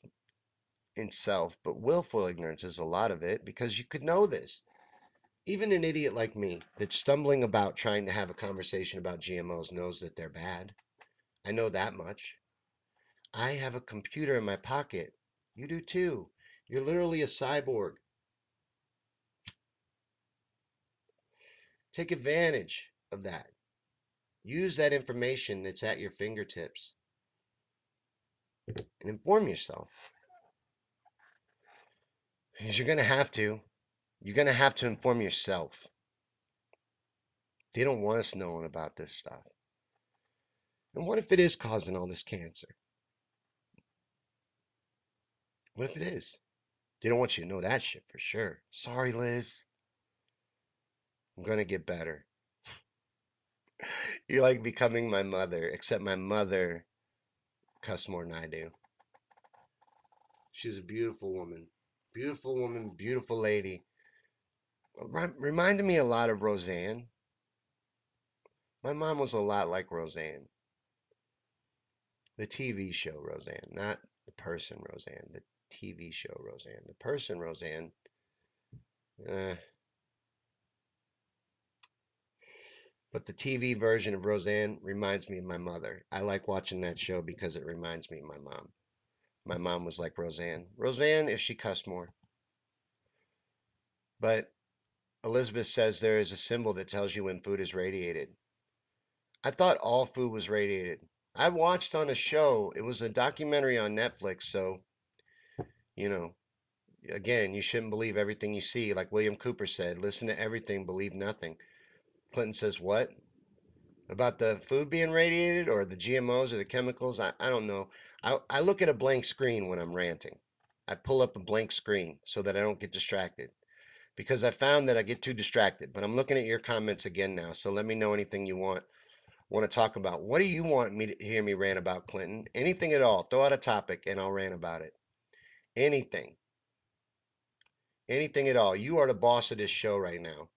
itself, but willful ignorance is a lot of it, because you could know this. Even an idiot like me that's stumbling about trying to have a conversation about GMOs knows that they're bad. I know that much. I have a computer in my pocket. You do too. You're literally a cyborg. Take advantage of that. Use that information that's at your fingertips and inform yourself. Because you're going to have to. You're going to have to inform yourself. They don't want us knowing about this stuff. And what if it is causing all this cancer? What if it is? They don't want you to know that shit for sure. Sorry, Liz. I'm going to get better. You're like becoming my mother, except my mother cuss more than I do. She's a beautiful woman. Beautiful woman, beautiful lady. Reminded me a lot of Roseanne. My mom was a lot like Roseanne. The TV show Roseanne, not the person Roseanne. The TV show Roseanne. The person Roseanne, but the TV version of Roseanne reminds me of my mother. I like watching that show because it reminds me of my mom. My mom was like Roseanne. Roseanne, if she cussed more. But Elizabeth says there is a symbol that tells you when food is radiated. I thought all food was radiated. I watched on a show. It was a documentary on Netflix. So, you know, again, you shouldn't believe everything you see. Like William Cooper said, listen to everything, believe nothing. Clinton says, what? About the food being radiated or the GMOs or the chemicals? I don't know. I look at a blank screen when I'm ranting. I pull up a blank screen so that I don't get distracted. Because I found that I get too distracted. But I'm looking at your comments again now. So let me know anything you want to talk about. What do you want me to hear me rant about, Clinton? Anything at all. Throw out a topic and I'll rant about it. Anything. Anything at all. You are the boss of this show right now.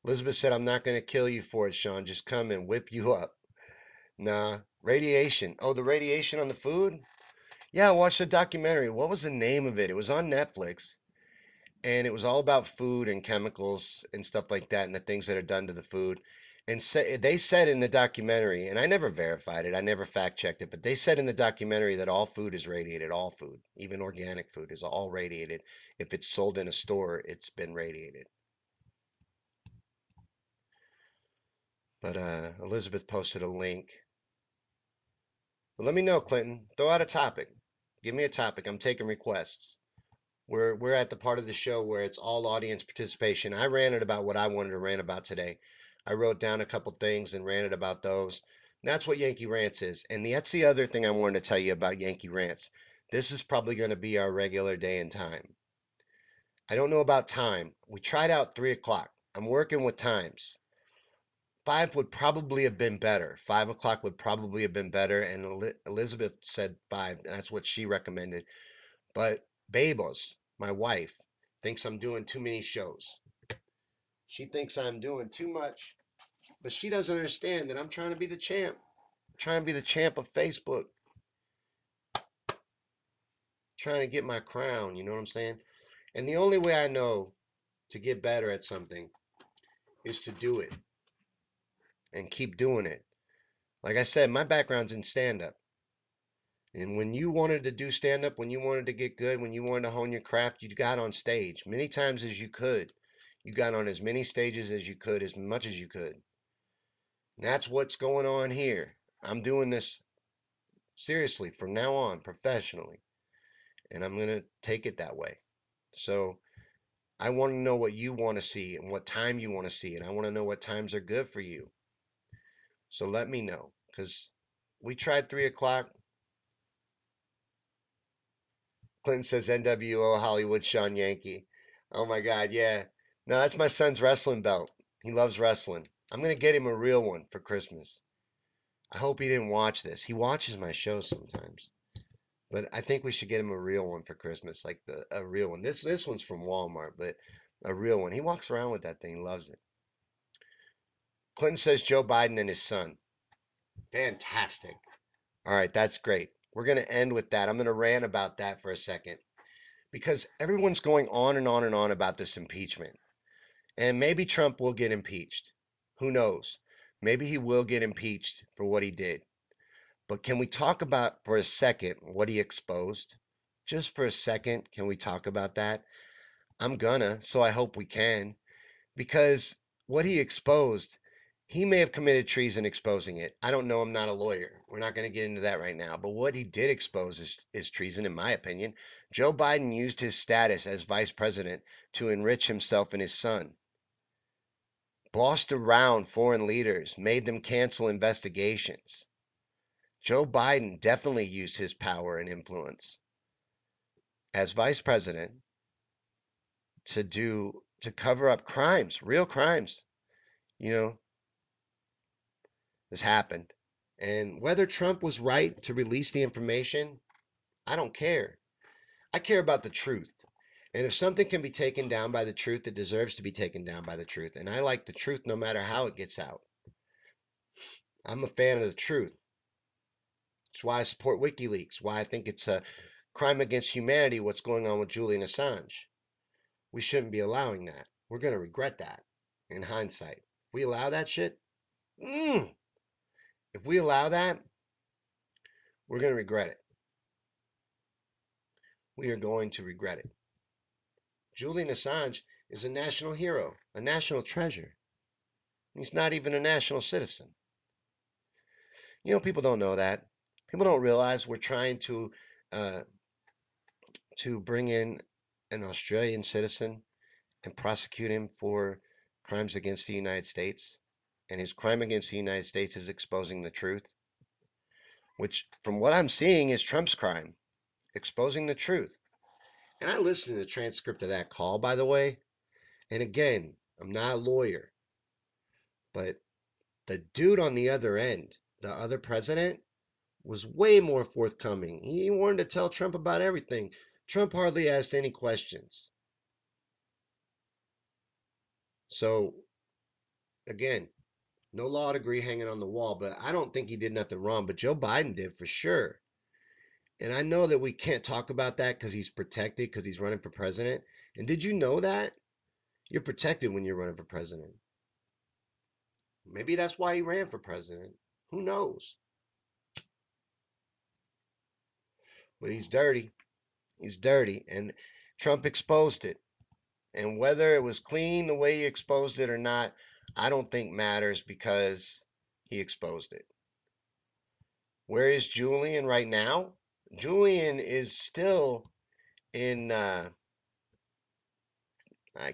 Elizabeth said, I'm not going to kill you for it, Sean. Just come and whip you up. Nah. Radiation. Oh, the radiation on the food? Yeah, I watched the documentary. What was the name of it? It was on Netflix. And it was all about food and chemicals and stuff like that and the things that are done to the food. And they said in the documentary, and I never verified it, I never fact checked it, but they said in the documentary that all food is radiated, all food, even organic food is all radiated. If it's sold in a store, it's been radiated. But Elizabeth posted a link. But let me know, Clinton. Throw out a topic. Give me a topic. I'm taking requests. We're at the part of the show where it's all audience participation. I ranted about what I wanted to rant about today. I wrote down a couple things and ranted about those. That's what Yankey Rants is. And that's the other thing I wanted to tell you about Yankey Rants. This is probably going to be our regular day and time. I don't know about time. We tried out 3 o'clock. I'm working with times. 5 would probably have been better. 5 o'clock would probably have been better. And Elizabeth said 5, and that's what she recommended. But Babos, my wife, thinks I'm doing too many shows. She thinks I'm doing too much, but she doesn't understand that I'm trying to be the champ. I'm trying to be the champ of Facebook. Trying to get my crown, you know what I'm saying? And the only way I know to get better at something is to do it and keep doing it. Like I said, my background's in stand-up. And when you wanted to do stand-up, when you wanted to get good, when you wanted to hone your craft, you got on stage many times as you could. You got on as many stages as you could, as much as you could. And that's what's going on here. I'm doing this seriously from now on, professionally. And I'm going to take it that way. So I want to know what you want to see and what time you want to see it. I want to know what times are good for you. So let me know, because we tried 3 o'clock. Clinton says NWO Hollywood Sean Yankey. Oh my God, yeah. No, that's my son's wrestling belt. He loves wrestling. I'm going to get him a real one for Christmas. I hope he didn't watch this. He watches my shows sometimes. But I think we should get him a real one for Christmas, like a real one. This one's from Walmart, but a real one. He walks around with that thing, loves it. Clinton says Joe Biden and his son. Fantastic. All right, that's great. We're going to end with that. I'm going to rant about that for a second, because everyone's going on and on and on about this impeachment. And maybe Trump will get impeached. Who knows? Maybe he will get impeached for what he did. But can we talk about for a second what he exposed? Just for a second, can we talk about that? I'm gonna, so I hope we can. Because what he exposed, he may have committed treason exposing it. I don't know. I'm not a lawyer. We're not going to get into that right now. But what he did expose is treason, in my opinion. Joe Biden used his status as vice president to enrich himself and his son. Bossed around foreign leaders, made them cancel investigations. Joe Biden definitely used his power and influence as vice president to cover up crimes, real crimes. You know, this happened. And whether Trump was right to release the information, I don't care. I care about the truth. And if something can be taken down by the truth, it deserves to be taken down by the truth. And I like the truth no matter how it gets out. I'm a fan of the truth. It's why I support WikiLeaks, why I think it's a crime against humanity what's going on with Julian Assange. We shouldn't be allowing that. We're going to regret that in hindsight. If we allow that shit, if we allow that, we're going to regret it. We are going to regret it. Julian Assange is a national hero, a national treasure. He's not even a national citizen. You know, people don't know that. People don't realize we're trying to bring in an Australian citizen and prosecute him for crimes against the United States. And his crime against the United States is exposing the truth, which, from what I'm seeing, is Trump's crime, exposing the truth. And I listened to the transcript of that call, by the way. And again, I'm not a lawyer, but the dude on the other end, the other president, was way more forthcoming. He wanted to tell Trump about everything. Trump hardly asked any questions. So, again, no law degree hanging on the wall, but I don't think he did nothing wrong, but Joe Biden did for sure. And I know that we can't talk about that because he's protected, because he's running for president. And did you know that? You're protected when you're running for president. Maybe that's why he ran for president. Who knows? But he's dirty. He's dirty. And Trump exposed it. And whether it was clean the way he exposed it or not, I don't think matters, because he exposed it. Where is Julian right now? Julian is still in, I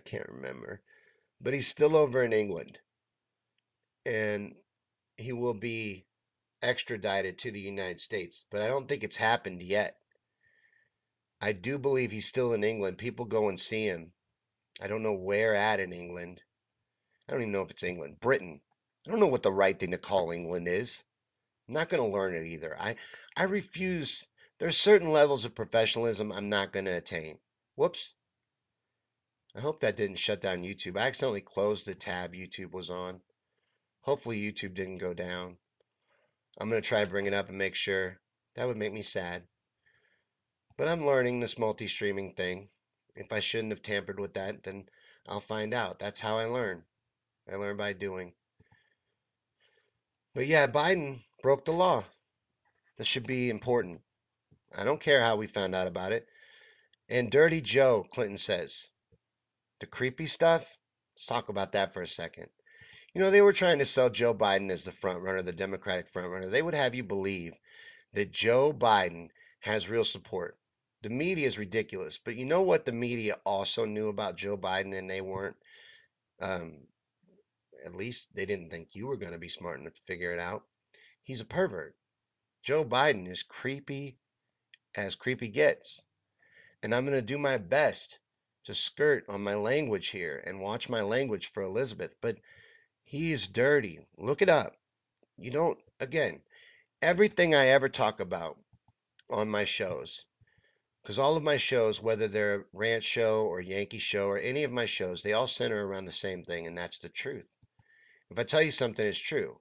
can't remember, but he's still over in England. And he will be extradited to the United States. But I don't think it's happened yet. I do believe he's still in England. People go and see him. I don't know where at in England. I don't even know if it's England. Britain. I don't know what the right thing to call England is. I'm not going to learn it either. I refuse. There's certain levels of professionalism I'm not going to attain. Whoops. I hope that didn't shut down YouTube. I accidentally closed the tab YouTube was on. Hopefully YouTube didn't go down. I'm going to try to bring it up and make sure. That would make me sad. But I'm learning this multi-streaming thing. If I shouldn't have tampered with that, then I'll find out. That's how I learn. I learn by doing. But yeah, Biden broke the law. That should be important. I don't care how we found out about it. And Dirty Joe, Clinton says. The creepy stuff? Let's talk about that for a second. You know, they were trying to sell Joe Biden as the front runner, the Democratic front runner. They would have you believe that Joe Biden has real support. The media is ridiculous. But you know what the media also knew about Joe Biden, and they weren't, um, at least they didn't think you were going to be smart enough to figure it out. He's a pervert. Joe Biden is creepy as creepy gets. And I'm going to do my best to skirt on my language here and watch my language for Elizabeth. But he is dirty. Look it up. You don't, again, everything I ever talk about on my shows, because all of my shows, whether they're Rant Show or Yankee Show or any of my shows, they all center around the same thing, and that's the truth. If I tell you something is true,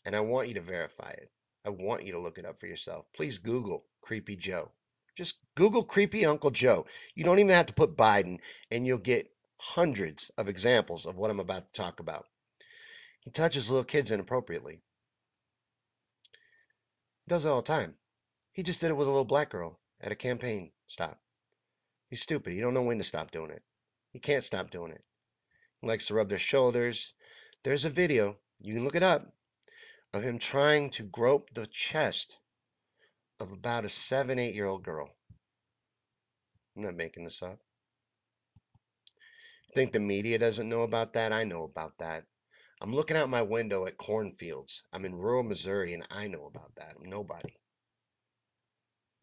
and I want you to verify it, I want you to look it up for yourself. Please Google Creepy Joe. Just Google Creepy Uncle Joe. You don't even have to put Biden, and you'll get hundreds of examples of what I'm about to talk about. He touches little kids inappropriately. He does it all the time. He just did it with a little black girl at a campaign stop. He's stupid. You don't know when to stop doing it. He can't stop doing it. He likes to rub their shoulders. There's a video, you can look it up, of him trying to grope the chest of about a 7, 8-year-old girl. I'm not making this up. Think the media doesn't know about that? I know about that. I'm looking out my window at cornfields. I'm in rural Missouri and I know about that. I'm nobody.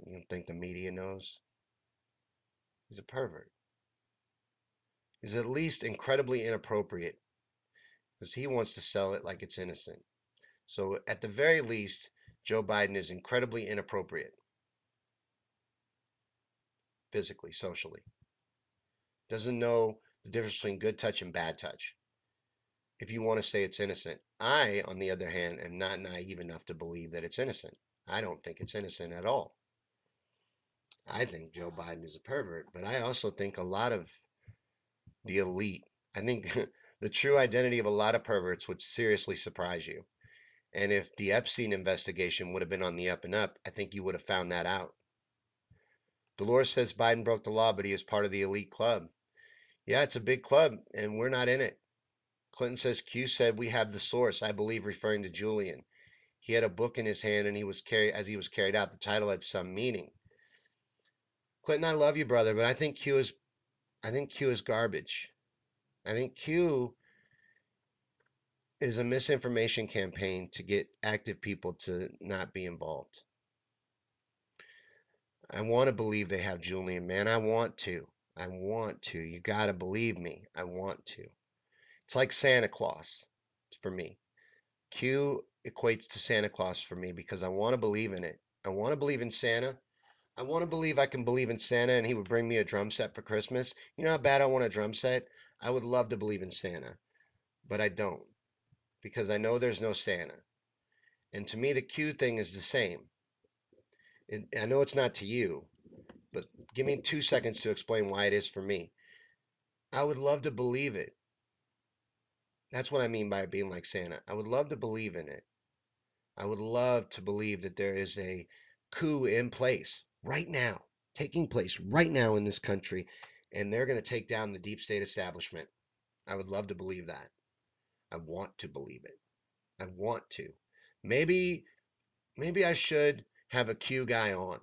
You don't think the media knows? He's a pervert. He's at least incredibly inappropriate because he wants to sell it like it's innocent. So at the very least, Joe Biden is incredibly inappropriate. Physically, socially. Doesn't know the difference between good touch and bad touch. If you want to say it's innocent. I, on the other hand, am not naive enough to believe that it's innocent. I don't think it's innocent at all. I think Joe Biden is a pervert, but I also think a lot of the elite, I think the true identity of a lot of perverts would seriously surprise you. And if the Epstein investigation would have been on the up and up, I think you would have found that out. Dolores says Biden broke the law, but he is part of the elite club. Yeah, it's a big club, and we're not in it. Clinton says Q said we have the source, I believe referring to Julian. He had a book in his hand, and as he was carried out, the title had some meaning. Clinton, I love you, brother, but I think Q is garbage. I think Q is a misinformation campaign to get active people to not be involved. I want to believe they have Julian, man. I want to. You got to believe me. I want to. It's like Santa Claus for me. Q equates to Santa Claus for me because I want to believe in it. I want to believe in Santa. I want to believe I can believe in Santa and he would bring me a drum set for Christmas. You know how bad I want a drum set? I would love to believe in Santa, but I don't because I know there's no Santa. And to me, the Q thing is the same. I know it's not to you, but give me 2 seconds to explain why it is for me. I would love to believe it. That's what I mean by being like Santa. I would love to believe in it. I would love to believe that there is a coup in place right now, taking place right now in this country, and they're going to take down the deep state establishment. I would love to believe that. I want to believe it. I want to. Maybe I should have a Q guy on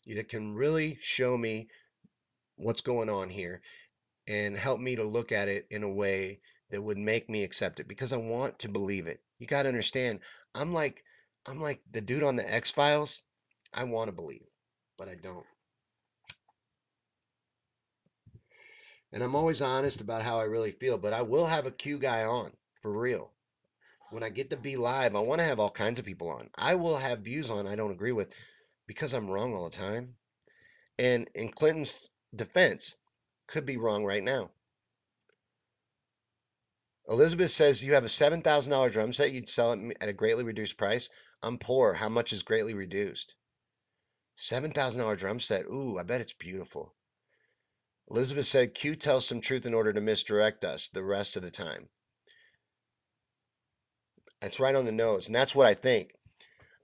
that can really show me what's going on here and help me to look at it in a way that would make me accept it because I want to believe it. You got to understand, I'm like the dude on the X-Files. I want to believe, but I don't. And I'm always honest about how I really feel, but I will have a Q guy on for real. when I get to be live, I want to have all kinds of people on. I will have views on I don't agree with because I'm wrong all the time. And in Clinton's defense, could be wrong right now. Elizabeth says you have a $7,000 drum set, you'd sell it at a greatly reduced price. I'm poor. How much is greatly reduced? $7,000 drum set. Ooh, I bet it's beautiful. Elizabeth said Q tells some truth in order to misdirect us the rest of the time. That's right on the nose, and that's what I think.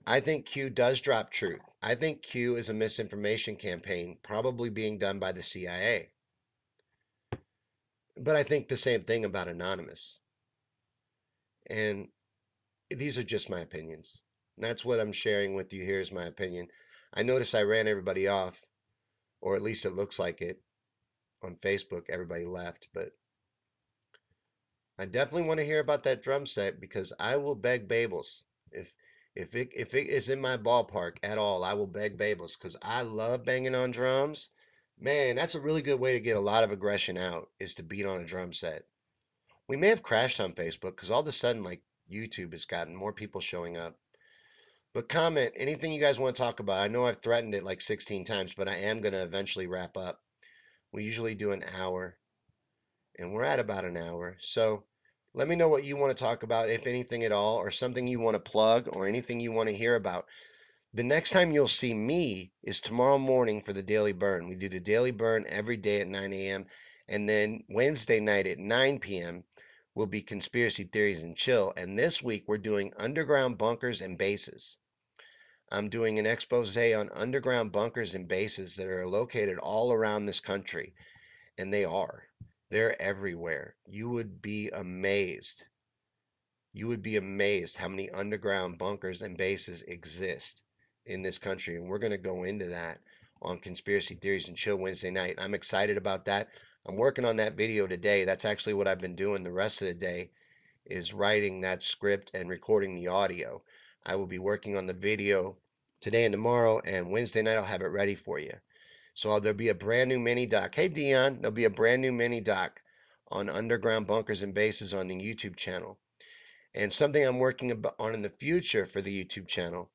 I think Q does drop truth. I think Q is a misinformation campaign, probably being done by the CIA. But I think the same thing about Anonymous. And these are just my opinions. And that's what I'm sharing with you here is my opinion. I notice I ran everybody off, or at least it looks like it. On Facebook, everybody left, but I definitely want to hear about that drum set because I will beg Babels. If it is in my ballpark at all, I will beg Babels because I love banging on drums. Man, that's a really good way to get a lot of aggression out is to beat on a drum set. We may have crashed on Facebook because all of a sudden, like YouTube has gotten more people showing up. But comment anything you guys want to talk about. I know I've threatened it like 16 times, but I am going to eventually wrap up. We usually do an hour, and we're at about an hour. So let me know what you want to talk about, if anything at all, or something you want to plug, or anything you want to hear about. The next time you'll see me is tomorrow morning for the Daily Burn. We do the Daily Burn every day at 9 a.m. And then Wednesday night at 9 p.m. will be Conspiracy Theories and Chill. And this week we're doing underground bunkers and bases. I'm doing an expose on underground bunkers and bases that are located all around this country. And they are. They're everywhere. You would be amazed. You would be amazed how many underground bunkers and bases exist in this country. And we're going to go into that on Conspiracy Theories and Chill Wednesday night. I'm excited about that. I'm working on that video today. That's actually what I've been doing the rest of the day is writing that script and recording the audio. I will be working on the video today and tomorrow, and Wednesday night I'll have it ready for you. So there'll be a brand new mini doc. Hey, Dion, there'll be a brand new mini doc on underground bunkers and bases on the YouTube channel. And something I'm working on in the future for the YouTube channel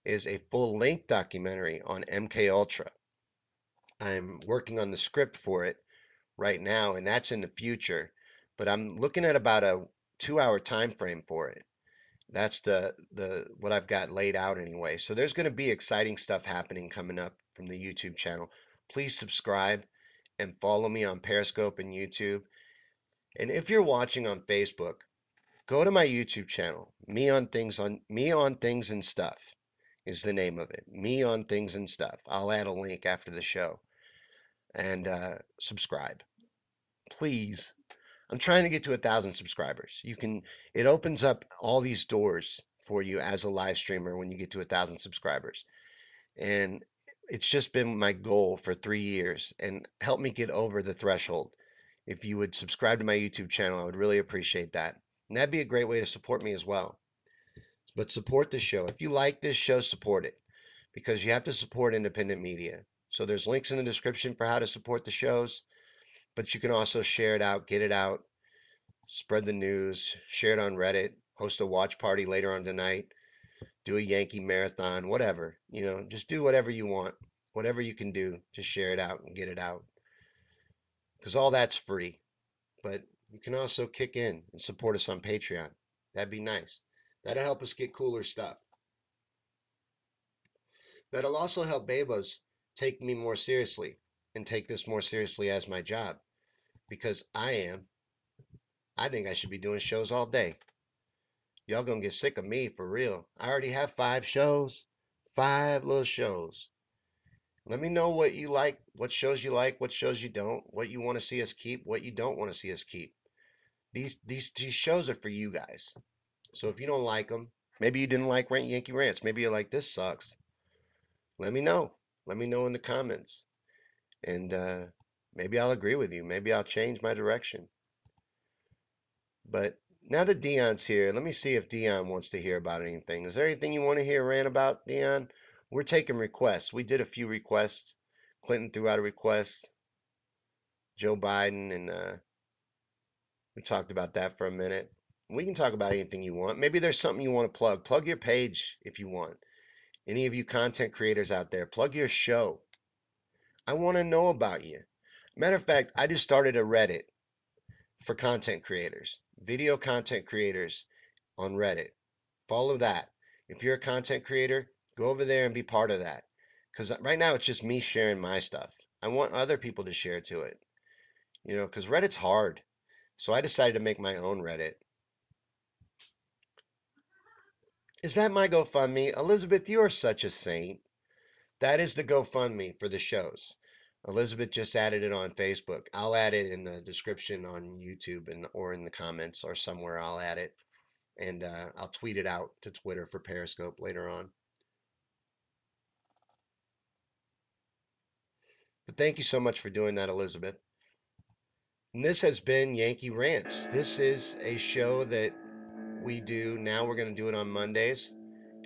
is a full-length documentary on MK Ultra. I'm working on the script for it right now, and that's in the future. But I'm looking at about a 2-hour time frame for it. That's the what I've got laid out anyway. So there's going to be exciting stuff happening coming up from the YouTube channel. Please subscribe and follow me on Periscope and YouTube. And if you're watching on Facebook, go to my YouTube channel. Me on Things and Stuff is the name of it. Me on Things and Stuff. I'll add a link after the show. And subscribe. Please. I'm trying to get to 1,000 subscribers. It opens up all these doors for you as a live streamer when you get to 1,000 subscribers. And it's just been my goal for 3 years, and help me get over the threshold. If you would subscribe to my YouTube channel, I would really appreciate that. And that'd be a great way to support me as well. But support the show. If you like this show, support it, because you have to support independent media. So there's links in the description for how to support the shows, but you can also share it out, get it out, spread the news, share it on Reddit, host a watch party later on tonight, do a Yankee marathon, whatever. Just do whatever you want, whatever you can do to share it out and get it out. Because all that's free. But you can also kick in and support us on Patreon. That'd be nice. That'll help us get cooler stuff. That'll also help Babos take me more seriously and take this more seriously as my job. Because I think I should be doing shows all day. Y'all gonna get sick of me for real. I already have 5 shows. 5 little shows. Let me know what you like, what shows you like, what shows you don't, what you want to see us keep, what you don't want to see us keep. These shows are for you guys. So if you don't like them, maybe you didn't like Yankey Rants. Maybe you're like, this sucks. Let me know. Let me know in the comments. And maybe I'll agree with you. Maybe I'll change my direction. But now that Dion's here, let me see if Dion wants to hear about anything. Is there anything you want to hear rant about, Dion? We're taking requests. We did a few requests. Clinton threw out a request. Joe Biden, and we talked about that for a minute. We can talk about anything you want. Maybe there's something you want to plug. Plug your page if you want. Any of you content creators out there, plug your show. I want to know about you. Matter of fact, I just started a Reddit for content creators, video content creators on Reddit. Follow that. If you're a content creator, go over there and be part of that. Because right now it's just me sharing my stuff. I want other people to share to it. Because Reddit's hard. So I decided to make my own Reddit. Is that my GoFundMe? Elizabeth, you are such a saint. That is the GoFundMe for the shows. Elizabeth just added it on Facebook. I'll add it in the description on YouTube or in the comments or somewhere. I'll add it, and I'll tweet it out to Twitter for Periscope later on. But thank you so much for doing that, Elizabeth. And this has been Yankey Rants. This is a show that we do now. We're going to do it on Mondays.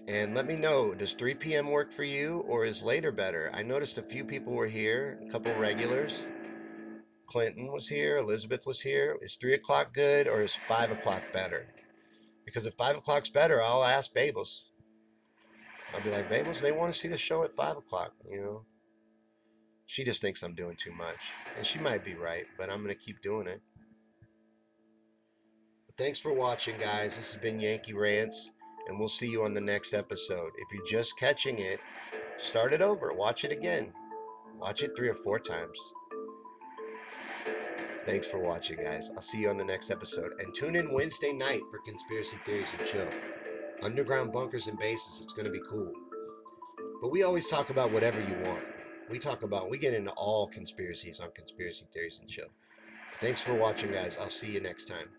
And let me know, does 3 p.m. work for you, or is later better? I noticed a few people were here, a couple regulars. Clinton was here, Elizabeth was here. Is 3 o'clock good, or is 5 o'clock better? Because if 5 o'clock's better, I'll ask Babels. I'll be like, Babels, they want to see the show at 5 o'clock, She just thinks I'm doing too much. And she might be right, but I'm going to keep doing it. But thanks for watching, guys. This has been Yankey Rants, and we'll see you on the next episode. If you're just catching it, start it over. Watch it again. Watch it 3 or 4 times. Thanks for watching, guys. I'll see you on the next episode. And tune in Wednesday night for Conspiracy Theories and Chill. Underground bunkers and bases. It's going to be cool. But we always talk about whatever you want. We get into all conspiracies on Conspiracy Theories and Chill. Thanks for watching, guys. I'll see you next time.